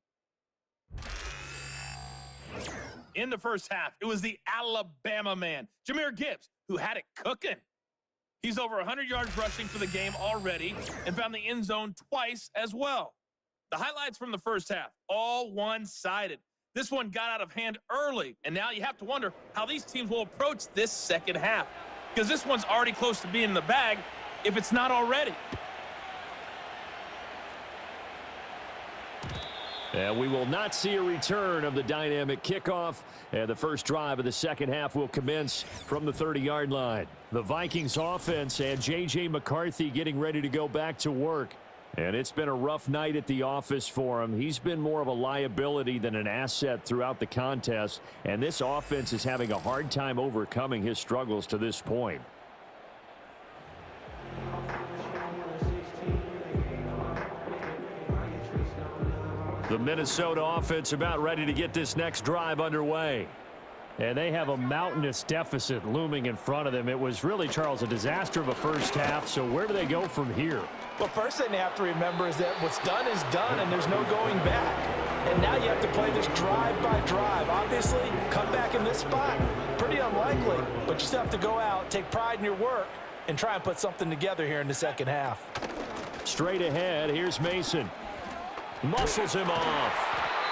In the first half, it was the Alabama man, Jahmyr Gibbs, who had it cooking. He's over 100 yards rushing for the game already and found the end zone twice as well. The highlights from the first half, all one-sided. This one got out of hand early, and now you have to wonder how these teams will approach this second half, because this one's already close to being in the bag if it's not already. And we will not see a return of the dynamic kickoff. And the first drive of the second half will commence from the 30-yard line. The Vikings offense and J.J. McCarthy getting ready to go back to work. And it's been a rough night at the office for him. He's been more of a liability than an asset throughout the contest. And this offense is having a hard time overcoming his struggles to this point. The Minnesota offense about ready to get this next drive underway. And they have a mountainous deficit looming in front of them. It was really, Charles, a disaster of a first half. So where do they go from here? Well, first thing they have to remember is that what's done is done, and there's no going back. And now you have to play this drive by drive. Obviously, come back in this spot, pretty unlikely. But you still have to go out, take pride in your work, and try and put something together here in the second half. Straight ahead, here's Mason. Muscles him off.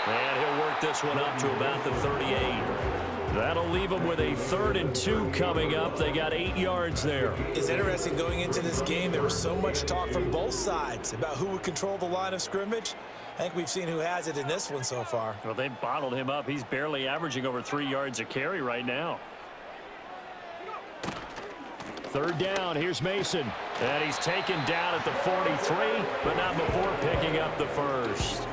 And he'll work this one up to about the 38. That'll leave them with a 3rd and 2 coming up. They got 8 yards there. It's interesting going into this game. There was so much talk from both sides about who would control the line of scrimmage. I think we've seen who has it in this one so far. Well, they bottled him up. He's barely averaging over 3 yards a carry right now. 3rd down, here's Mason. And he's taken down at the 43, but not before picking up the first.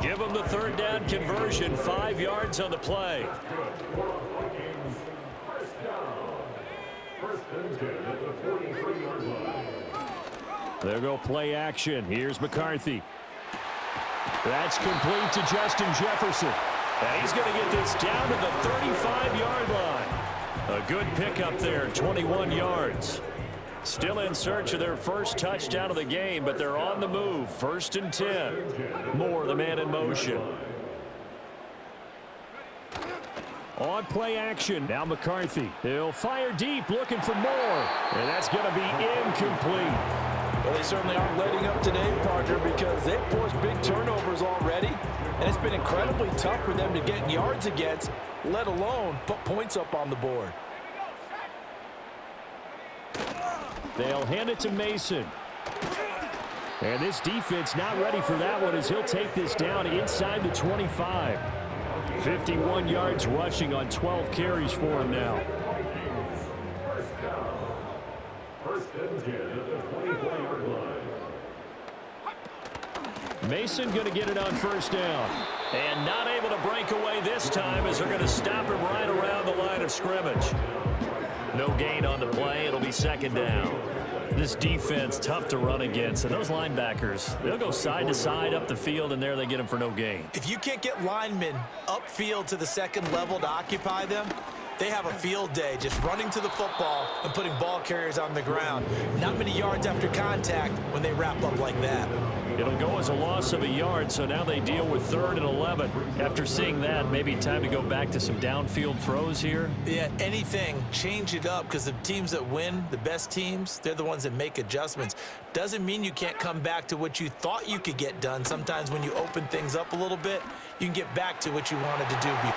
Give him the 3rd down conversion, 5 yards on the play. There go play action. Here's McCarthy. That's complete to Justin Jefferson. And he's going to get this down to the 35-yard line. A good pickup there, 21 yards. Still in search of their first touchdown of the game, but they're on the move. 1st and 10. Moore, the man in motion. On play action, now McCarthy. He'll fire deep, looking for more. And that's going to be incomplete. Well, they certainly aren't letting up today, partner, because they've forced big turnovers already. And it's been incredibly tough for them to get yards against, let alone put points up on the board. They'll hand it to Mason. And this defense not ready for that one as he'll take this down inside the 25. 51 yards rushing on 12 carries for him now. Mason going to get it on 1st down. And not able to break away this time as they're going to stop him right around the line of scrimmage. No gain on the play. It'll be 2nd down. This defense tough to run against, and those linebackers, they'll go side to side up the field, and there they get them for no gain. If you can't get linemen upfield to the 2nd level to occupy them, they have a field day just running to the football and putting ball carriers on the ground. Not many yards after contact when they wrap up like that. It'll go as a loss of a yard, so now they deal with 3rd and 11. After seeing that, maybe time to go back to some downfield throws here. Yeah, anything. Change it up, because the teams that win, the best teams, they're the ones that make adjustments. Doesn't mean you can't come back to what you thought you could get done. Sometimes when you open things up a little bit, you can get back to what you wanted to do before.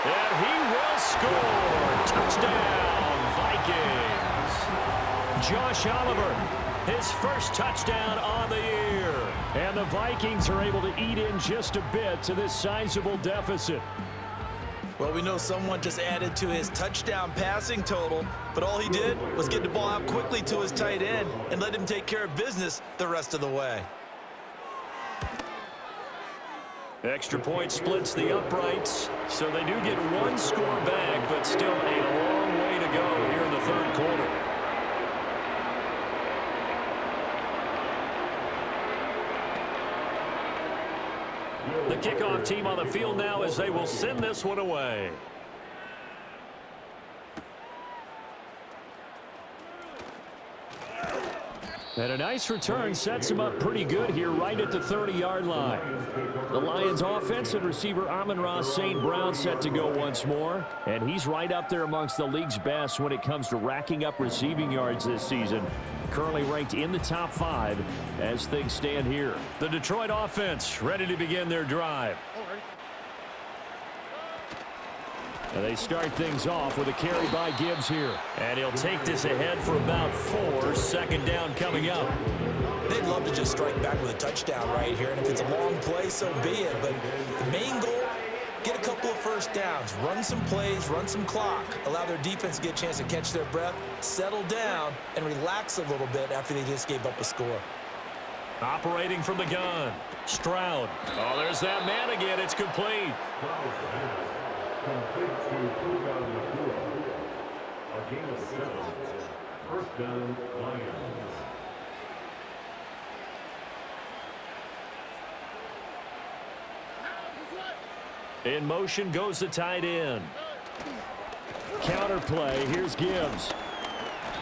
And he will score. Touchdown, Vikings. Josh Oliver, his first touchdown on the year. And the Vikings are able to eat in just a bit to this sizable deficit. Well, we know someone just added to his touchdown passing total, but all he did was get the ball out quickly to his tight end and let him take care of business the rest of the way. Extra point splits the uprights, so they do get one score back, but still a long way to go here in the 3rd quarter. The kickoff team on the field now as they will send this one away. And a nice return sets him up pretty good here right at the 30-yard line. The Lions offense and receiver Amon-Ra St. Brown set to go once more. And he's right up there amongst the league's best when it comes to racking up receiving yards this season. Currently ranked in the top 5 as things stand here. The Detroit offense ready to begin their drive. And they start things off with a carry by Gibbs here. And he'll take this ahead for about 4. 2nd down coming up. They'd love to just strike back with a touchdown right here, and if it's a long play, so be it. But the main goal, get a couple of first downs, run some plays, run some clock, allow their defense to get a chance to catch their breath, settle down, and relax a little bit after they just gave up a score. Operating from the gun, Stroud. Oh, there's that man again. It's complete. Complete to Puka Nakua. A gain of 7. 1st down, Lions. In motion goes the tight end. counter play. Here's Gibbs.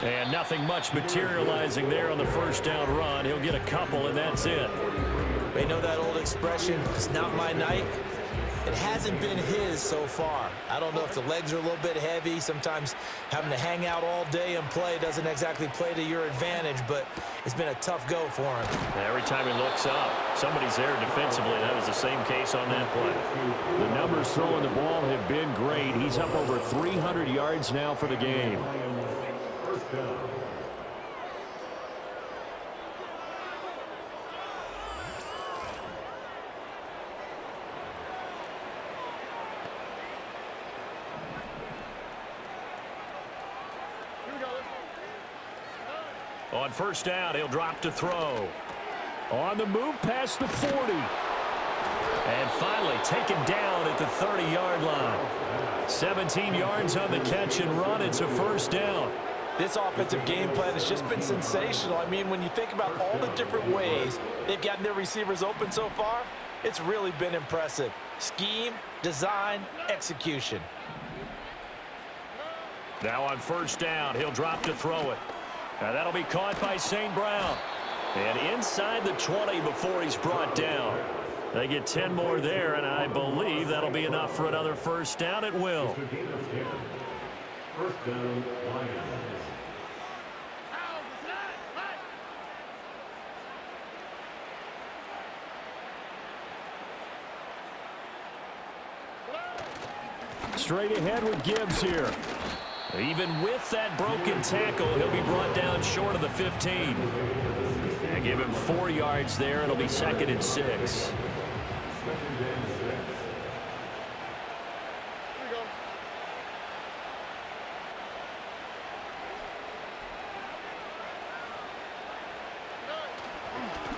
And nothing much materializing there on the first down run. He'll get a couple, and that's it. They know that old expression, it's not my night. It hasn't been his so far. I don't know if the legs are a little bit heavy. Sometimes having to hang out all day and play doesn't exactly play to your advantage, but it's been a tough go for him. Every time he looks up, somebody's there defensively. That was the same case on that play. The numbers throwing the ball have been great. He's up over 300 yards now for the game. First down. On first down, he'll drop to throw. On the move past the 40. And finally taken down at the 30-yard line. 17 yards on the catch and run. It's a first down. This offensive game plan has just been sensational. I mean, when you think about all the different ways they've gotten their receivers open so far, it's really been impressive. Scheme, design, execution. Now on first down, he'll drop to throw it. Now that'll be caught by St. Brown. And inside the 20 before he's brought down. They get 10 more there, and I believe that'll be enough for another first down. It will. First down, Lions. Straight ahead with Gibbs here. Even with that broken tackle, he'll be brought down short of the 15. And give him 4 yards there. It'll be 2nd and 6.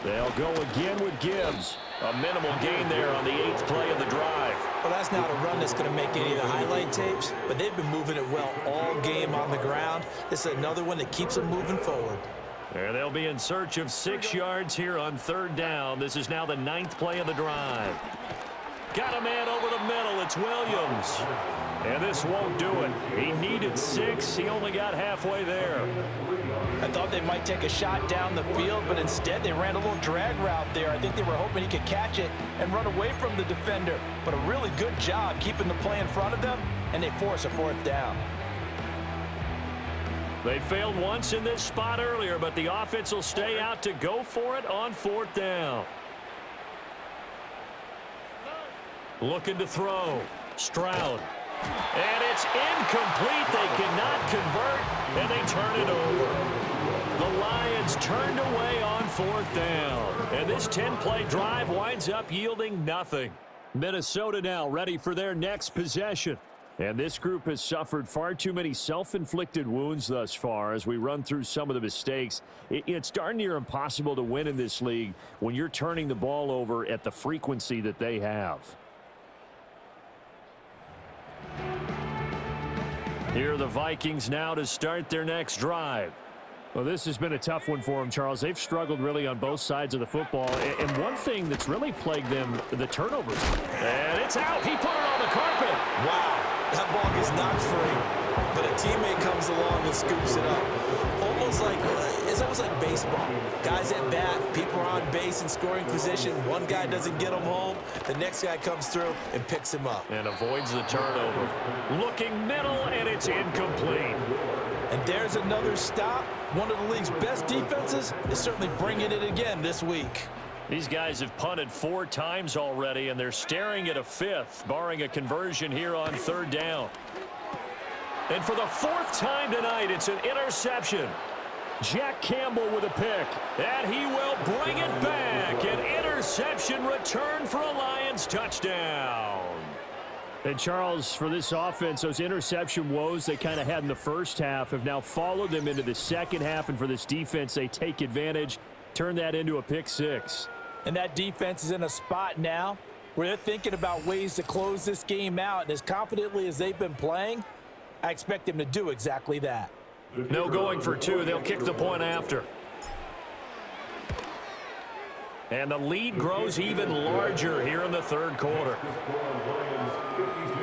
They'll go again with Gibbs. A minimal gain there on the 8th play of the drive. Well, that's not a run that's going to make any of the highlight tapes, but they've been moving it well all game on the ground. This is another one that keeps them moving forward. And they'll be in search of 6 yards here on third down. This is now the 9th play of the drive. Got a man over the middle. It's Williams. And this won't do it. He needed 6. He only got halfway there. I thought they might take a shot down the field, but instead they ran a little drag route there. I think they were hoping he could catch it and run away from the defender. But a really good job keeping the play in front of them, and they force a 4th down. They failed once in this spot earlier, but the offense will stay out to go for it on 4th down. Looking to throw. Stroud. And it's incomplete. They cannot convert, and they turn it over. The Lions turned away on 4th down. And this 10-play drive winds up yielding nothing. Minnesota now ready for their next possession. And this group has suffered far too many self-inflicted wounds thus far as we run through some of the mistakes. It's darn near impossible to win in this league when you're turning the ball over at the frequency that they have. Here are the Vikings now to start their next drive. Well, this has been a tough one for them, Charles. They've struggled really on both sides of the football. And one thing that's really plagued them, the turnovers. And it's out. He put it on the carpet. Wow, that ball gets knocked free, but a teammate comes along and scoops it up. It's almost like baseball. Guys at bat, people are on base in scoring position. One guy doesn't get him home. The next guy comes through and picks him up. And avoids the turnover. Looking middle, and it's incomplete. And there's another stop. One of the league's best defenses is certainly bringing it again this week. These guys have punted 4 times already, and they're staring at a 5th, barring a conversion here on 3rd down. And for the 4th time tonight, it's an interception. Jack Campbell with a pick, and he will bring it back. An interception return for a Lions touchdown. And Charles, for this offense, those interception woes they kind of had in the first half have now followed them into the second half. And for this defense, they take advantage, turn that into a pick 6. And that defense is in a spot now where they're thinking about ways to close this game out. And as confidently as they've been playing, I expect them to do exactly that. No going for 2. They'll kick the point after. And the lead grows even larger here in the third quarter.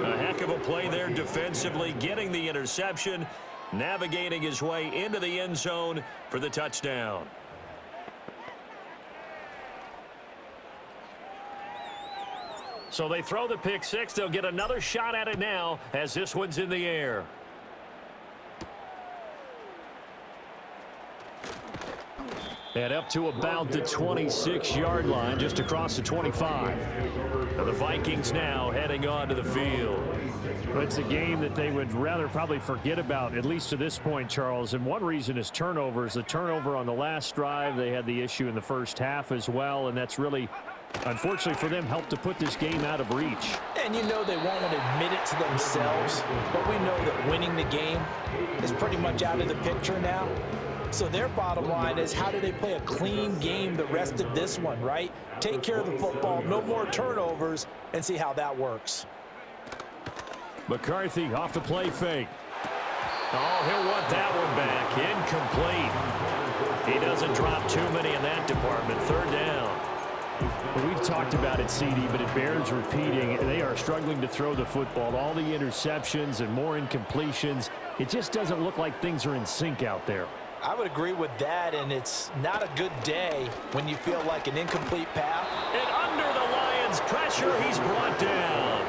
A heck of a play there defensively, getting the interception, navigating his way into the end zone for the touchdown. So they throw the pick six. They'll get another shot at it now as this one's in the air. And up to about the 26-yard line, just across the 25. And the Vikings now heading onto the field. It's a game that they would rather probably forget about, at least to this point, Charles. And one reason is turnovers. The turnover on the last drive, they had the issue in the first half as well, and that's really, unfortunately for them, helped to put this game out of reach. And you know they won't want to admit it to themselves, but we know that winning the game is pretty much out of the picture now. So their bottom line is, how do they play a clean game the rest of this one, right? Take care of the football, no more turnovers, and see how that works. McCarthy off the play fake. Oh, he'll want that one back. Incomplete. He doesn't drop too many in that department. Third down. Well, we've talked about it, CD, but it bears repeating. They are struggling to throw the football. All the interceptions and more incompletions. It just doesn't look like things are in sync out there. I would agree with that, and it's not a good day when you feel like an incomplete pass. And under the Lions' pressure, he's brought down.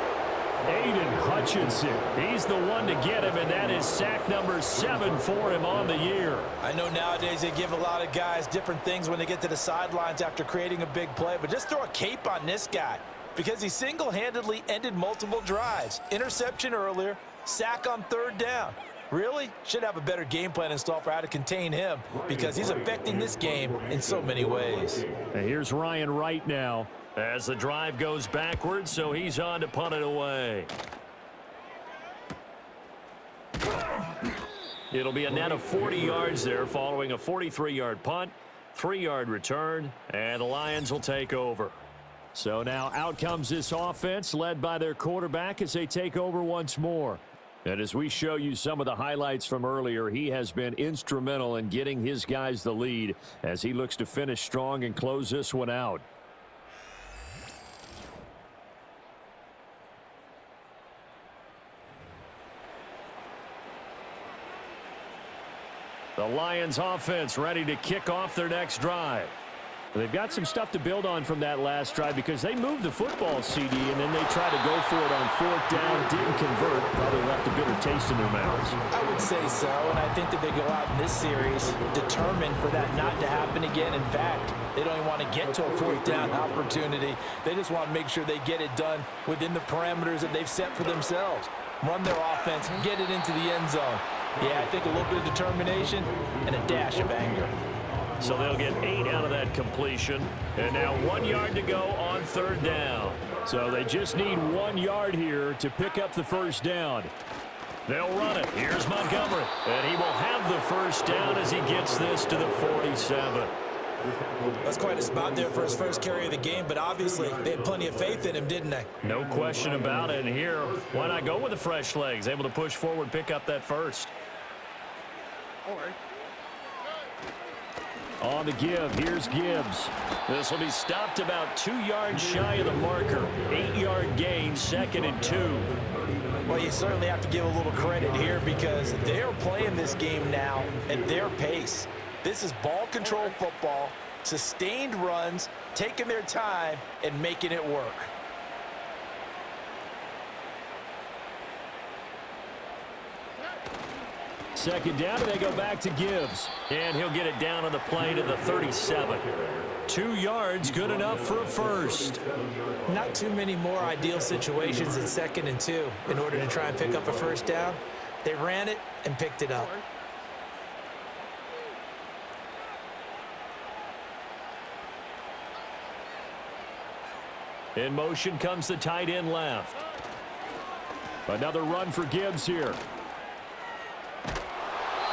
Aiden Hutchinson, he's the one to get him, and that is sack number 7 for him on the year. I know nowadays they give a lot of guys different things when they get to the sidelines after creating a big play, but just throw a cape on this guy because he single-handedly ended multiple drives. Interception earlier, sack on third down. Really? Should have a better game plan installed for how to contain him because he's affecting this game in so many ways. And here's Ryan Wright now. As the drive goes backwards, so he's on to punt it away. It'll be a net of 40 yards there following a 43-yard punt, 3-yard return, and the Lions will take over. So now out comes this offense led by their quarterback as they take over once more. And as we show you some of the highlights from earlier, he has been instrumental in getting his guys the lead as he looks to finish strong and close this one out. The Lions offense ready to kick off their next drive. They've got some stuff to build on from that last drive because they moved the football, CD, and then they tried to go for it on fourth down, didn't convert, probably left a bitter taste in their mouths. I would say so, and I think that they go out in this series determined for that not to happen again. In fact, they don't even want to get to a fourth down opportunity. They just want to make sure they get it done within the parameters that they've set for themselves. Run their offense, get it into the end zone. Yeah, I think a little bit of determination and a dash of anger. So they'll get 8 out of that completion. And now 1 yard to go on third down. So they just need 1 yard here to pick up the first down. They'll run it. Here's Montgomery. And he will have the first down as he gets this to the 47. That's quite a spot there for his first carry of the game, but obviously they had plenty of faith in him, didn't they? No question about it. And here, why not go with the fresh legs? Able to push forward, pick up that first. All right. On the give, here's Gibbs. This will be stopped about 2 yards shy of the marker. 8-yard gain, 2nd and 2. Well, you certainly have to give a little credit here because they're playing this game now at their pace. This is ball control football, sustained runs, taking their time, and making it work. Second down, and they go back to Gibbs. And he'll get it down on the play to the 37. 2 yards, good enough for a first. Not too many more ideal situations at 2nd and 2 in order to try and pick up a first down. They ran it and picked it up. In motion comes the tight end left. Another run for Gibbs here.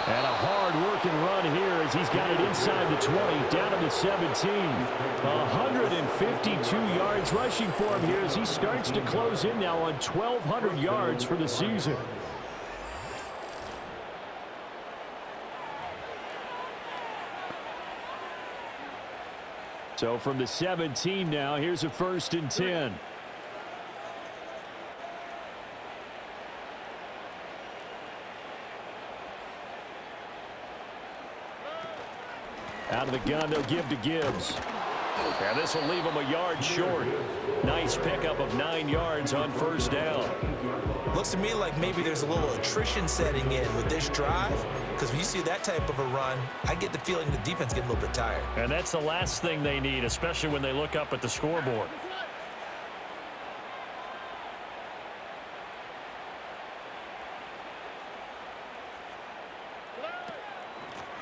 And a hard-working run here as he's got it inside the 20, down to the 17. 152 yards rushing for him here as he starts to close in now on 1,200 yards for the season. So from the 17 now, here's a 1st and 10. Out of the gun, they'll give to Gibbs. And this will leave him a yard short. Nice pickup of 9 yards on 1st down. Looks to me like maybe there's a little attrition setting in with this drive, because when you see that type of a run, I get the feeling the defense getting a little bit tired. And that's the last thing they need, especially when they look up at the scoreboard.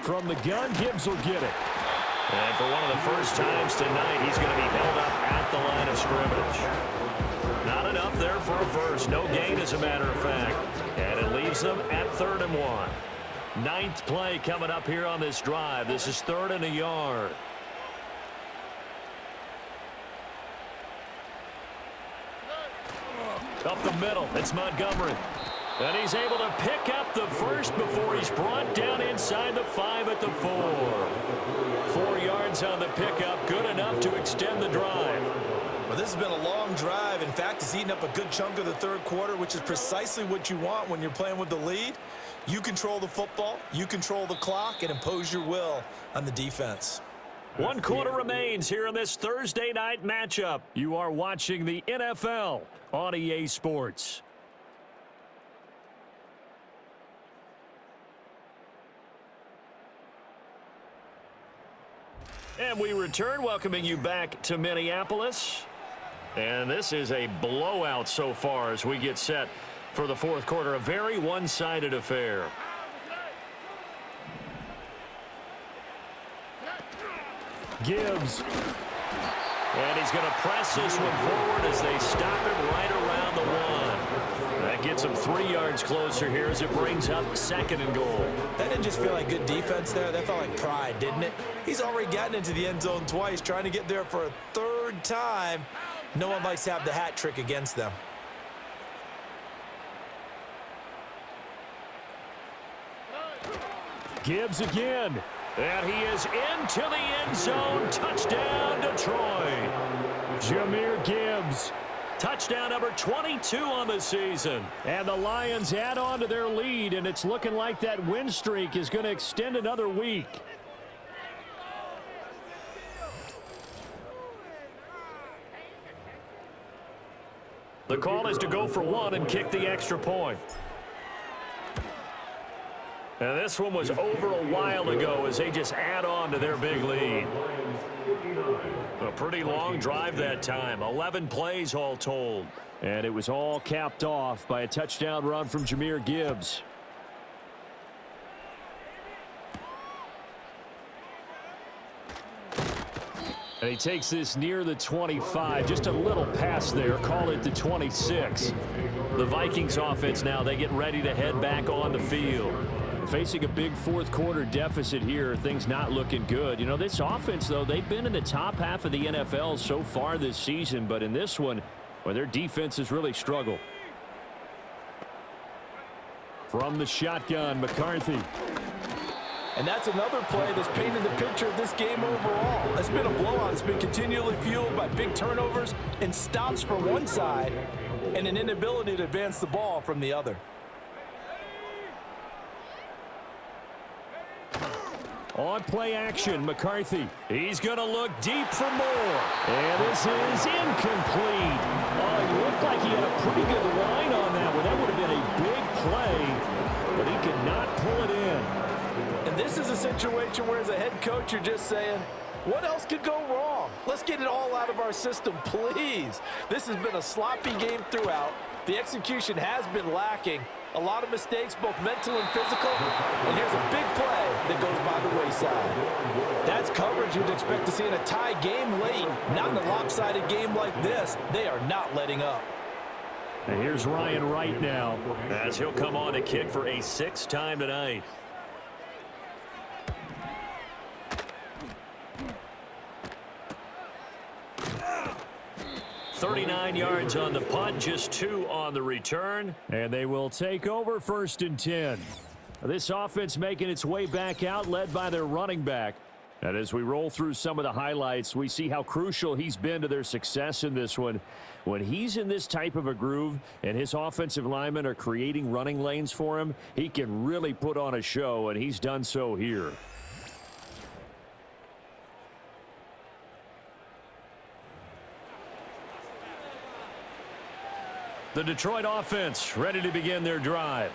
From the gun, Gibbs will get it. And for one of the first times tonight, he's going to be held up at the line of scrimmage. Not enough there for a first. No gain, as a matter of fact. And it leaves them at 3rd and 1. 9th play coming up here on this drive. This is 3rd and a yard. Up the middle, it's Montgomery. And he's able to pick up the first before he's brought down inside the 5 at the 4. 4 yards on the pickup, good enough to extend the drive. Well, this has been a long drive. In fact, it's eaten up a good chunk of the 3rd quarter, which is precisely what you want when you're playing with the lead. You control the football, you control the clock, and impose your will on the defense. 1 quarter remains here in this Thursday night matchup. You are watching the NFL on EA Sports. And we return, welcoming you back to Minneapolis. And this is a blowout so far as we get set for the 4th quarter. A very one-sided affair. Gibbs. And he's going to press this one forward as they stop him right around the 1. That gets him 3 yards closer here as it brings up 2nd and goal. That didn't just feel like good defense there. That felt like pride, didn't it? He's already gotten into the end zone twice, trying to get there for a 3rd time. No one likes to have the hat trick against them. Gibbs again. And he is into the end zone. Touchdown, Detroit. Jahmyr Gibbs. Touchdown number 22 on the season. And the Lions add on to their lead, and it's looking like that win streak is going to extend another week. The call is to go for 1 and kick the extra point. And this one was over a while ago as they just add on to their big lead. A pretty long drive that time. 11 plays all told. And it was all capped off by a touchdown run from Jahmyr Gibbs. And he takes this near the 25. Just a little pass there. Call it the 26. The Vikings offense now, they get ready to head back on the field. Facing a big 4th quarter deficit here, things not looking good. You know, this offense, though, they've been in the top half of the NFL so far this season, but in this one, well, their defense has really struggled. From the shotgun, McCarthy. And that's another play that's painted the picture of this game overall. It's been a blowout. It's been continually fueled by big turnovers and stops from one side and an inability to advance the ball from the other. On play action, McCarthy. He's going to look deep for more. And this is incomplete. Oh, it looked like he had a pretty good line on that one. That would have been a big play, but he could not pull it in. And this is a situation where, as a head coach, you're just saying, what else could go wrong? Let's get it all out of our system, please. This has been a sloppy game throughout. The execution has been lacking. A lot of mistakes, both mental and physical. And here's a big play that goes by the wayside. That's coverage you'd expect to see in a tie game late. Not in a lopsided game like this. They are not letting up. And here's Ryan Wright now, as he'll come on to kick for a 6th time tonight. $39 yards on the punt, just 2 on the return. And they will take over 1st and 10. This offense making its way back out, led by their running back. And as we roll through some of the highlights, we see how crucial he's been to their success in this one. When he's in this type of a groove and his offensive linemen are creating running lanes for him, he can really put on a show, and he's done so here. The Detroit offense ready to begin their drive.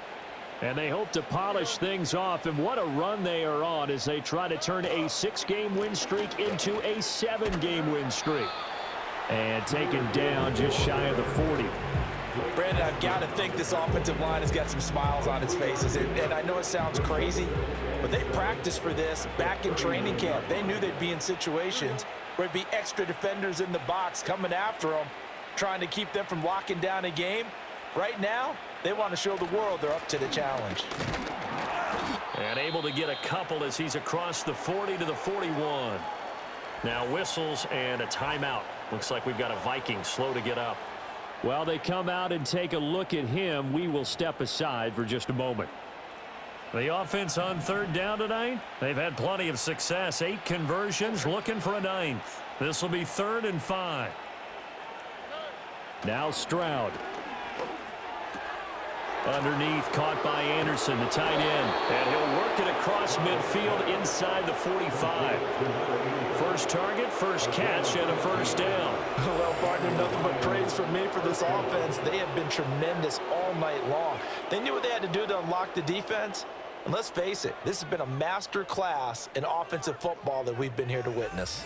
And they hope to polish things off, and what a run they are on as they try to turn a 6-game win streak into a 7-game win streak. And taken down just shy of the 40. Brandon, I've got to think this offensive line has got some smiles on its faces. And I know it sounds crazy, but they practiced for this back in training camp. They knew they'd be in situations where it'd be extra defenders in the box coming after them, trying to keep them from locking down a game. Right now, they want to show the world they're up to the challenge. And able to get a couple as he's across the 40 to the 41. Now whistles and a timeout. Looks like we've got a Viking slow to get up. While they come out and take a look at him, we will step aside for just a moment. The offense on third down tonight, they've had plenty of success. 8 conversions, looking for a 9th. This will be 3rd and 5. Now Stroud. Underneath, caught by Anderson, the tight end. And he'll work it across midfield inside the 45. First target, first catch, and a first down. Well, partner, nothing but praise from me for this offense. They have been tremendous all night long. They knew what they had to do to unlock the defense. And let's face it, this has been a master class in offensive football that we've been here to witness.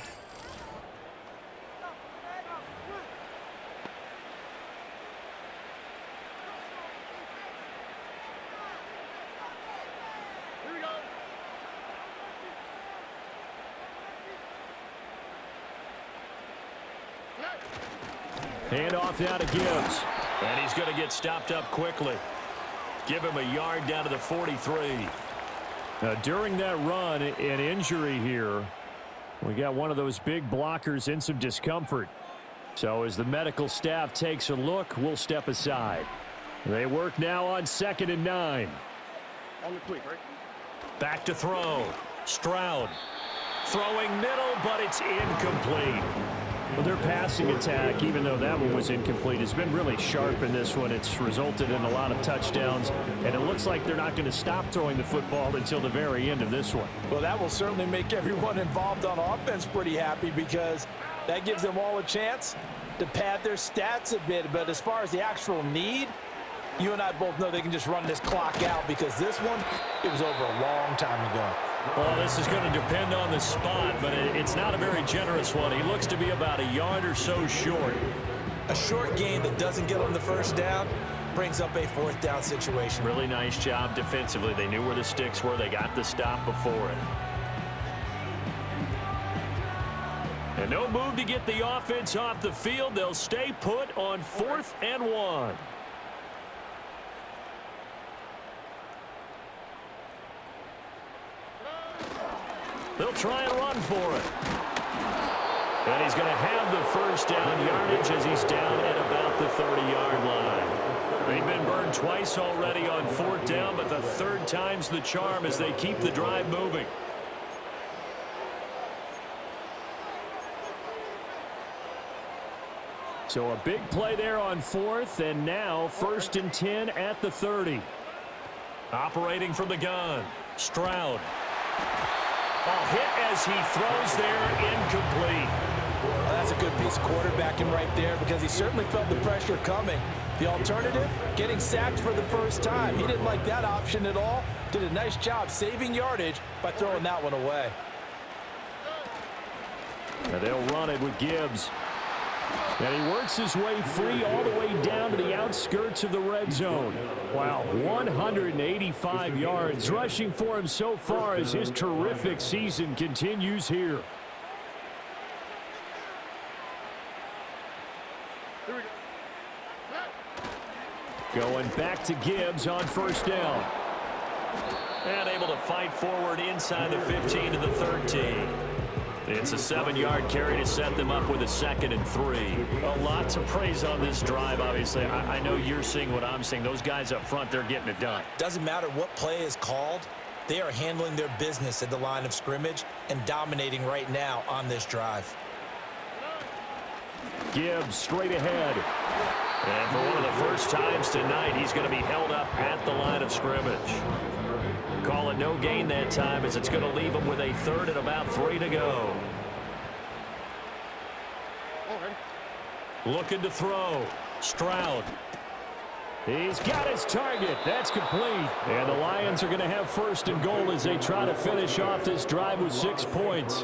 Hand off now to Gibbs. And he's going to get stopped up quickly. Give him a yard down to the 43. During that run, an injury here. We got one of those big blockers in some discomfort. So as the medical staff takes a look, we'll step aside. They work now on 2nd and 9. On the quick, right? Back to throw. Stroud. Throwing middle, but it's incomplete. Well, their passing attack, even though that one was incomplete, has been really sharp in this one. It's resulted in a lot of touchdowns, and it looks like they're not going to stop throwing the football until the very end of this one. Well, that will certainly make everyone involved on offense pretty happy because that gives them all a chance to pad their stats a bit. But as far as the actual need, you and I both know they can just run this clock out because this one, it was over a long time ago. Well, this is going to depend on the spot, but it's not a very generous one. He looks to be about a yard or so short. A short gain that doesn't get them the first down brings up a 4th down situation. Really nice job defensively. They knew where the sticks were. They got the stop before it. And no move to get the offense off the field. They'll stay put on 4th and 1. They'll try and run for it. And he's going to have the first down yardage as he's down at about the 30-yard line. They've been burned twice already on 4th down, but the 3rd time's the charm as they keep the drive moving. So a big play there on 4th, and now 1st and 10 at the 30. Operating from the gun, Stroud. Ball hit as he throws there, incomplete. Well, that's a good piece of quarterbacking right there because he certainly felt the pressure coming. The alternative, getting sacked for the first time. He didn't like that option at all. Did a nice job saving yardage by throwing that one away. And they'll run it with Gibbs. And he works his way free all the way down to the outskirts of the red zone. Wow, 185 yards rushing for him so far as his terrific season continues here. Going back to Gibbs on 1st down. And able to fight forward inside the 15 to the 13. It's a 7-yard carry to set them up with a 2nd and 3. A lot to praise on this drive, obviously. I know you're seeing what I'm seeing. Those guys up front, they're getting it done. Doesn't matter what play is called. They are handling their business at the line of scrimmage and dominating right now on this drive. Gibbs straight ahead. And for one of the first times tonight, he's going to be held up at the line of scrimmage. Call it no gain that time as it's going to leave him with a third and about 3 to go. Looking to throw. Stroud. He's got his target. That's complete. And the Lions are going to have first and goal as they try to finish off this drive with 6 points.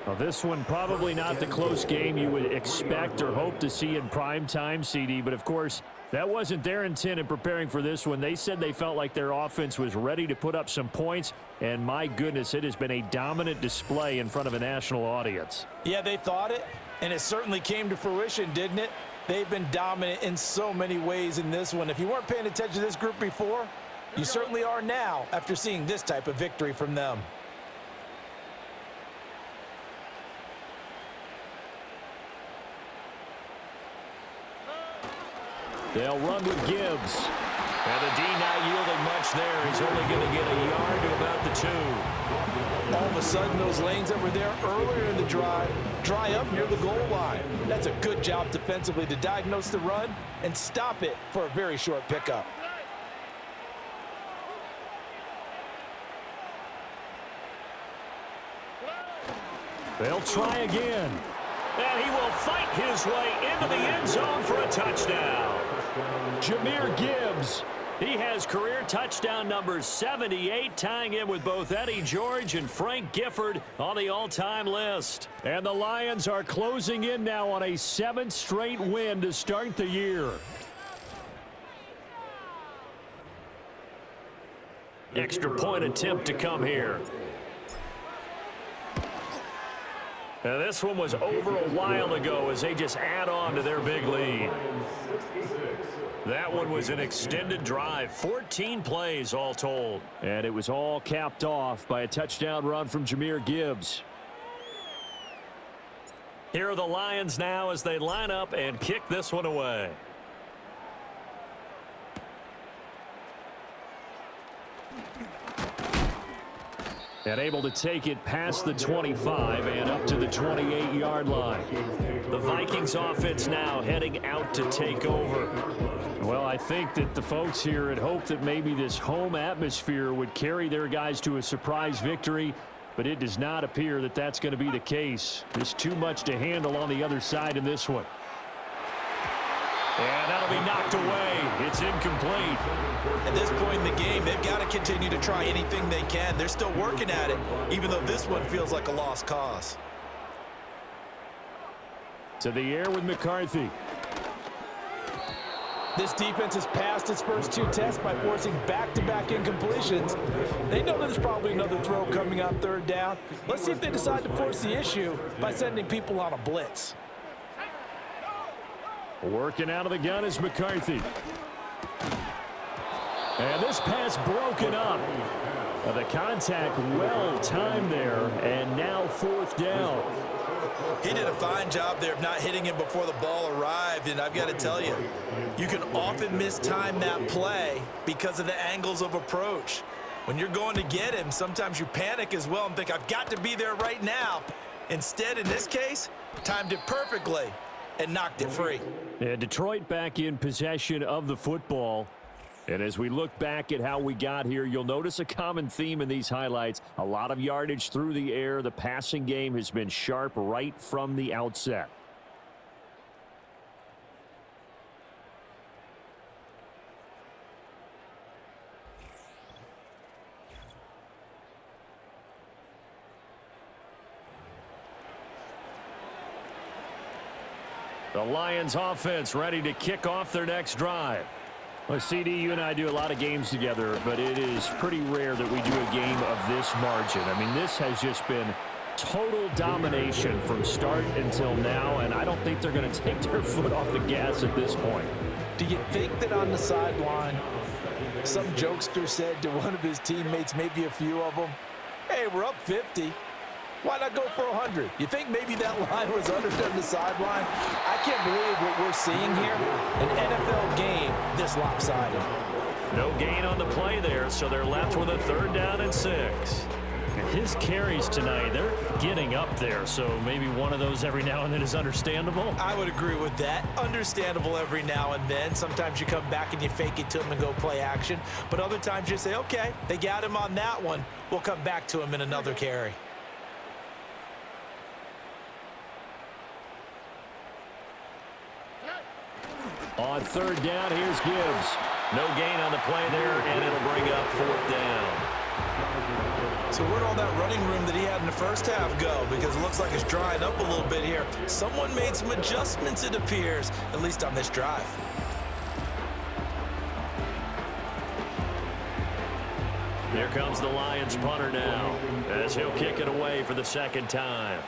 Well, this one probably not the close game you would expect or hope to see in prime time, CD. But, of course, that wasn't their intent in preparing for this one. They said they felt like their offense was ready to put up some points. And, my goodness, it has been a dominant display in front of a national audience. Yeah, they thought it, and it certainly came to fruition, didn't it? They've been dominant in so many ways in this one. If you weren't paying attention to this group before, you certainly are now after seeing this type of victory from them. They'll run with Gibbs. And the D not yielding much there. He's only going to get a yard to about the 2. All of a sudden, those lanes that were there earlier in the drive dry up near the goal line. That's a good job defensively to diagnose the run and stop it for a very short pickup. They'll try again. And he will fight his way into the end zone for a touchdown. Jahmyr Gibbs. He has career touchdown number 78, tying him with both Eddie George and Frank Gifford on the all-time list. And the Lions are closing in now on a 7th straight win to start the year. Extra point attempt to come here. And this one was over a while ago as they just add on to their big lead. That one was an extended drive, 14 plays all told. And it was all capped off by a touchdown run from Jahmyr Gibbs. Here are the Lions now as they line up and kick this one away. And able to take it past the 25 and up to the 28-yard line. The Vikings offense now heading out to take over. Well, I think that the folks here had hoped that maybe this home atmosphere would carry their guys to a surprise victory, but it does not appear that that's going to be the case. There's too much to handle on the other side in this one. And that'll be knocked away. It's incomplete. At this point in the game, they've got to continue to try anything they can. They're still working at it, even though this one feels like a lost cause. To the air with McCarthy. This defense has passed its first 2 tests by forcing back-to-back incompletions. They know there's probably another throw coming on 3rd down. Let's see if they decide to force the issue by sending people on a blitz. Working out of the gun is McCarthy. And this pass broken up. The contact well timed there, and now 4th down. He did a fine job there of not hitting him before the ball arrived, and I've got to tell you, you can often mistime that play because of the angles of approach. When you're going to get him, sometimes you panic as well and think, I've got to be there right now. Instead, in this case, timed it perfectly and knocked it free. And Detroit back in possession of the football. And as we look back at how we got here, you'll notice a common theme in these highlights. A lot of yardage through the air. The passing game has been sharp right from the outset. The Lions offense ready to kick off their next drive. Well, CD, you and I do a lot of games together, but it is pretty rare that we do a game of this margin. I mean, this has just been total domination from start until now, and I don't think they're going to take their foot off the gas at this point. Do you think that on the sideline, some jokester said to one of his teammates, maybe a few of them, hey, we're up 50. Why not go for 100? You think maybe that line was under on the sideline? I can't believe what we're seeing here. An NFL game this lopsided. No gain on the play there, so they're left with a 3rd down and 6. His carries tonight, they're getting up there, so maybe one of those every now and then is understandable. I would agree with that. Understandable every now and then. Sometimes you come back and you fake it to him and go play action. But other times you say, okay, they got him on that one. We'll come back to him in another carry. On 3rd down, here's Gibbs. No gain on the play there, and it'll bring up 4th down. So where'd all that running room that he had in the first half go? Because it looks like it's drying up a little bit here. Someone made some adjustments, it appears, at least on this drive. Here comes the Lions punter now, as he'll kick it away for the 2nd time.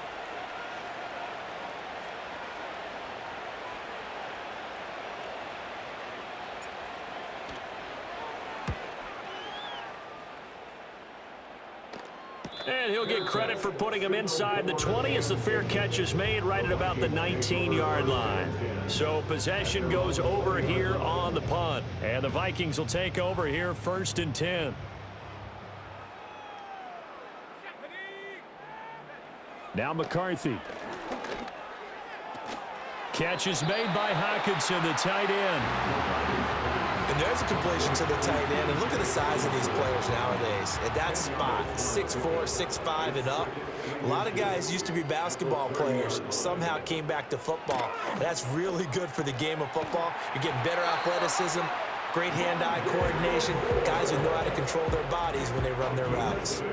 And he'll get credit for putting him inside the 20 as the fair catch is made right at about the 19-yard line. So possession goes over here on the punt. And the Vikings will take over here 1st and 10. Now McCarthy. Catch is made by Hockenson, the tight end. And there's a completion to the tight end. And look at the size of these players nowadays. At that spot, 6'4", 6'5", and up. A lot of guys used to be basketball players, somehow came back to football. And that's really good for the game of football. You're getting better athleticism, great hand-eye coordination, guys who know how to control their bodies when they run their routes.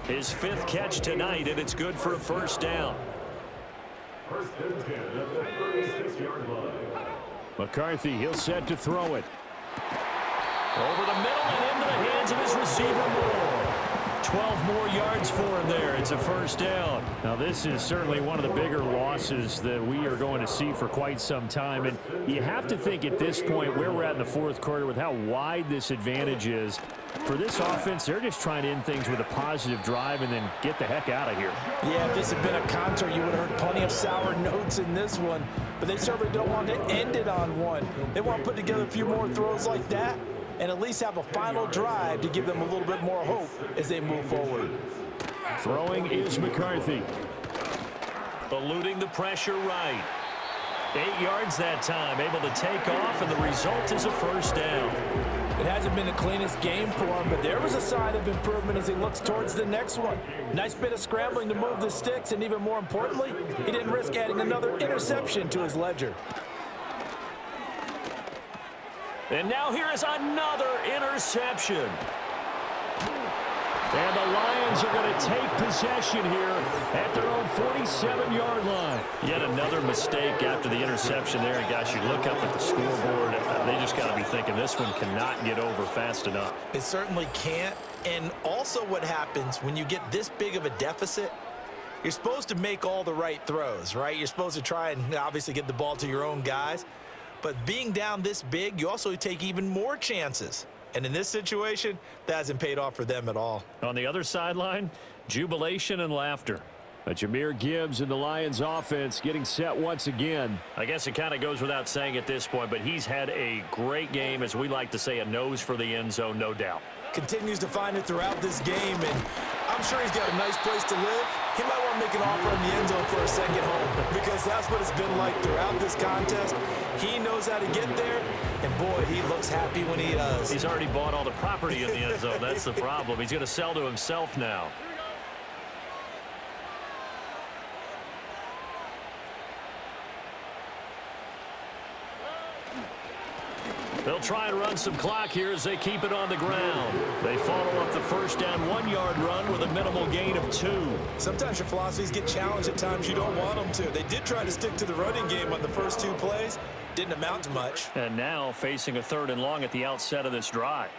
His 5th catch tonight, and it's good for a 1st down. 1st and 10 at the 36-yard line. McCarthy, he'll set to throw it. Over the middle and into the hands of his receiver Moore. 12 more yards for him there. It's a 1st down. Now, this is certainly one of the bigger losses that we are going to see for quite some time. And you have to think at this point where we're at in the 4th quarter with how wide this advantage is. For this offense, they're just trying to end things with a positive drive and then get the heck out of here. Yeah, if this had been a concert, you would have heard plenty of sour notes in this one. But they certainly don't want to end it on one. They want to put together a few more throws like that and at least have a final drive to give them a little bit more hope as they move forward. Throwing is McCarthy. Eluding the pressure right. 8 yards that time, able to take off, and the result is a 1st down. It hasn't been the cleanest game for him, but there was a sign of improvement as he looks towards the next one. Nice bit of scrambling to move the sticks, and even more importantly, he didn't risk adding another interception to his ledger. And now here is another interception. And the Lions are going to take possession here at their own 47-yard line. Yet another mistake after the interception there. And guys, you look up at the scoreboard, they just got to be thinking this one cannot get over fast enough. It certainly can't. And also what happens when you get this big of a deficit, you're supposed to make all the right throws, right? You're supposed to try and obviously get the ball to your own guys. But being down this big, you also take even more chances. And in this situation, that hasn't paid off for them at all. On the other sideline, jubilation and laughter. Jahmyr Gibbs and the Lions offense getting set once again. I guess it kind of goes without saying at this point, but he's had a great game, as we like to say, a nose for the end zone, no doubt. Continues to find it throughout this game, and I'm sure he's got a nice place to live. He might want to make an offer in the end zone for a second home, because that's what it's been like throughout this contest. He knows how to get there, and boy, he looks happy when he does. He's already bought all the property in the end zone. That's the problem. He's going to sell to himself now. They'll try and run some clock here as they keep it on the ground. They follow up the 1st down 1-yard run with a minimal gain of 2. Sometimes your philosophies get challenged at times you don't want them to. They did try to stick to the running game on the first 2 plays. Didn't amount to much. And now facing a 3rd and long at the outset of this drive.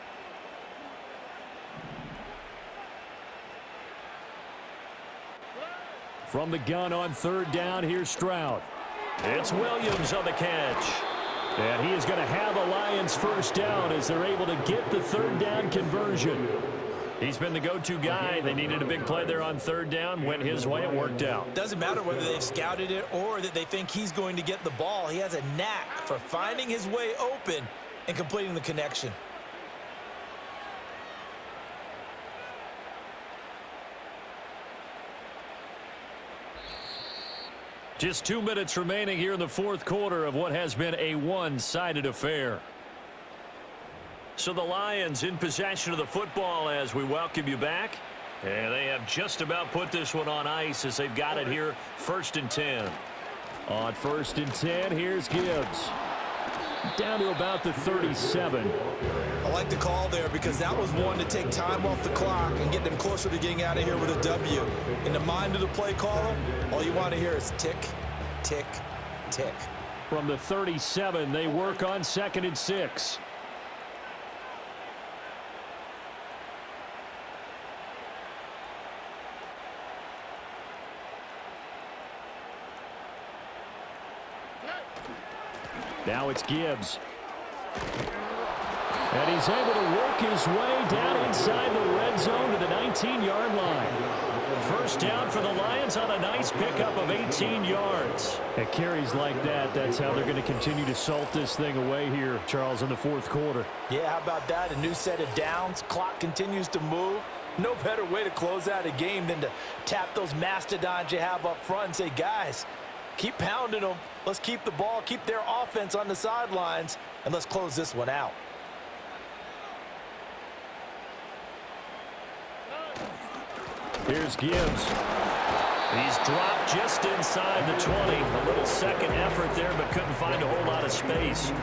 From the gun on 3rd down, here's Stroud. It's Williams on the catch. And he is going to have a Lions 1st down as they're able to get the 3rd down conversion. He's been the go-to guy. They needed a big play there on 3rd down. Went his way. It worked out. Doesn't matter whether they've scouted it or that they think he's going to get the ball. He has a knack for finding his way open and completing the connection. Just 2 minutes remaining here in the fourth quarter of what has been a one-sided affair. So the Lions in possession of the football as we welcome you back. And they have just about put this one on ice as they've got it here, 1st and 10. On 1st and 10, here's Gibbs. Down to about the 37. I like the call there because that was one to take time off the clock and get them closer to getting out of here with a W. In the mind of the play caller, all you want to hear is tick, tick, tick. From the 37, they work on 2nd and 6. Now it's Gibbs. And he's able to work his way down inside the red zone to the 19-yard line. First down for the Lions on a nice pickup of 18 yards. At carries like that, that's how they're going to continue to salt this thing away here, Charles, in the fourth quarter. Yeah, how about that? A new set of downs. Clock continues to move. No better way to close out a game than to tap those mastodons you have up front and say, guys, keep pounding them. Let's keep the ball, keep their offense on the sidelines, and let's close this one out. Here's Gibbs. He's dropped just inside the 20. A little second effort there, but couldn't find a whole lot of space.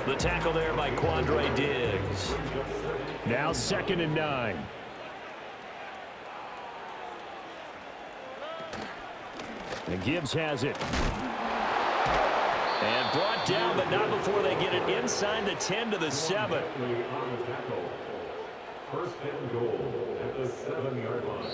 The tackle there by Quandre Diggs. Now 2nd and 9. And Gibbs has it. And brought down, but not before they get it inside the 10 to the 7. On the tackle. 1st and goal at the 7-yard line.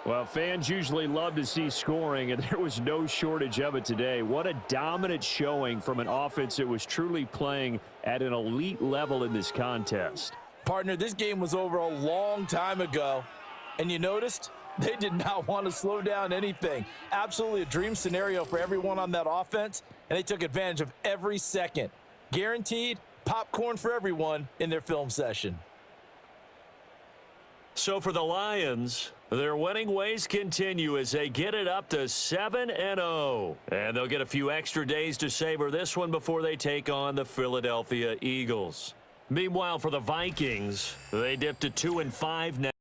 Well, fans usually love to see scoring, and there was no shortage of it today. What a dominant showing from an offense that was truly playing at an elite level in this contest. Partner, this game was over a long time ago, and you noticed they did not want to slow down anything. Absolutely a dream scenario for everyone on that offense, and they took advantage of every second. Guaranteed popcorn for everyone in their film session. So for the Lions, their winning ways continue as they get it up to 7-0. And they'll get a few extra days to savor this one before they take on the Philadelphia Eagles. Meanwhile, for the Vikings, they dipped to 2-5 now.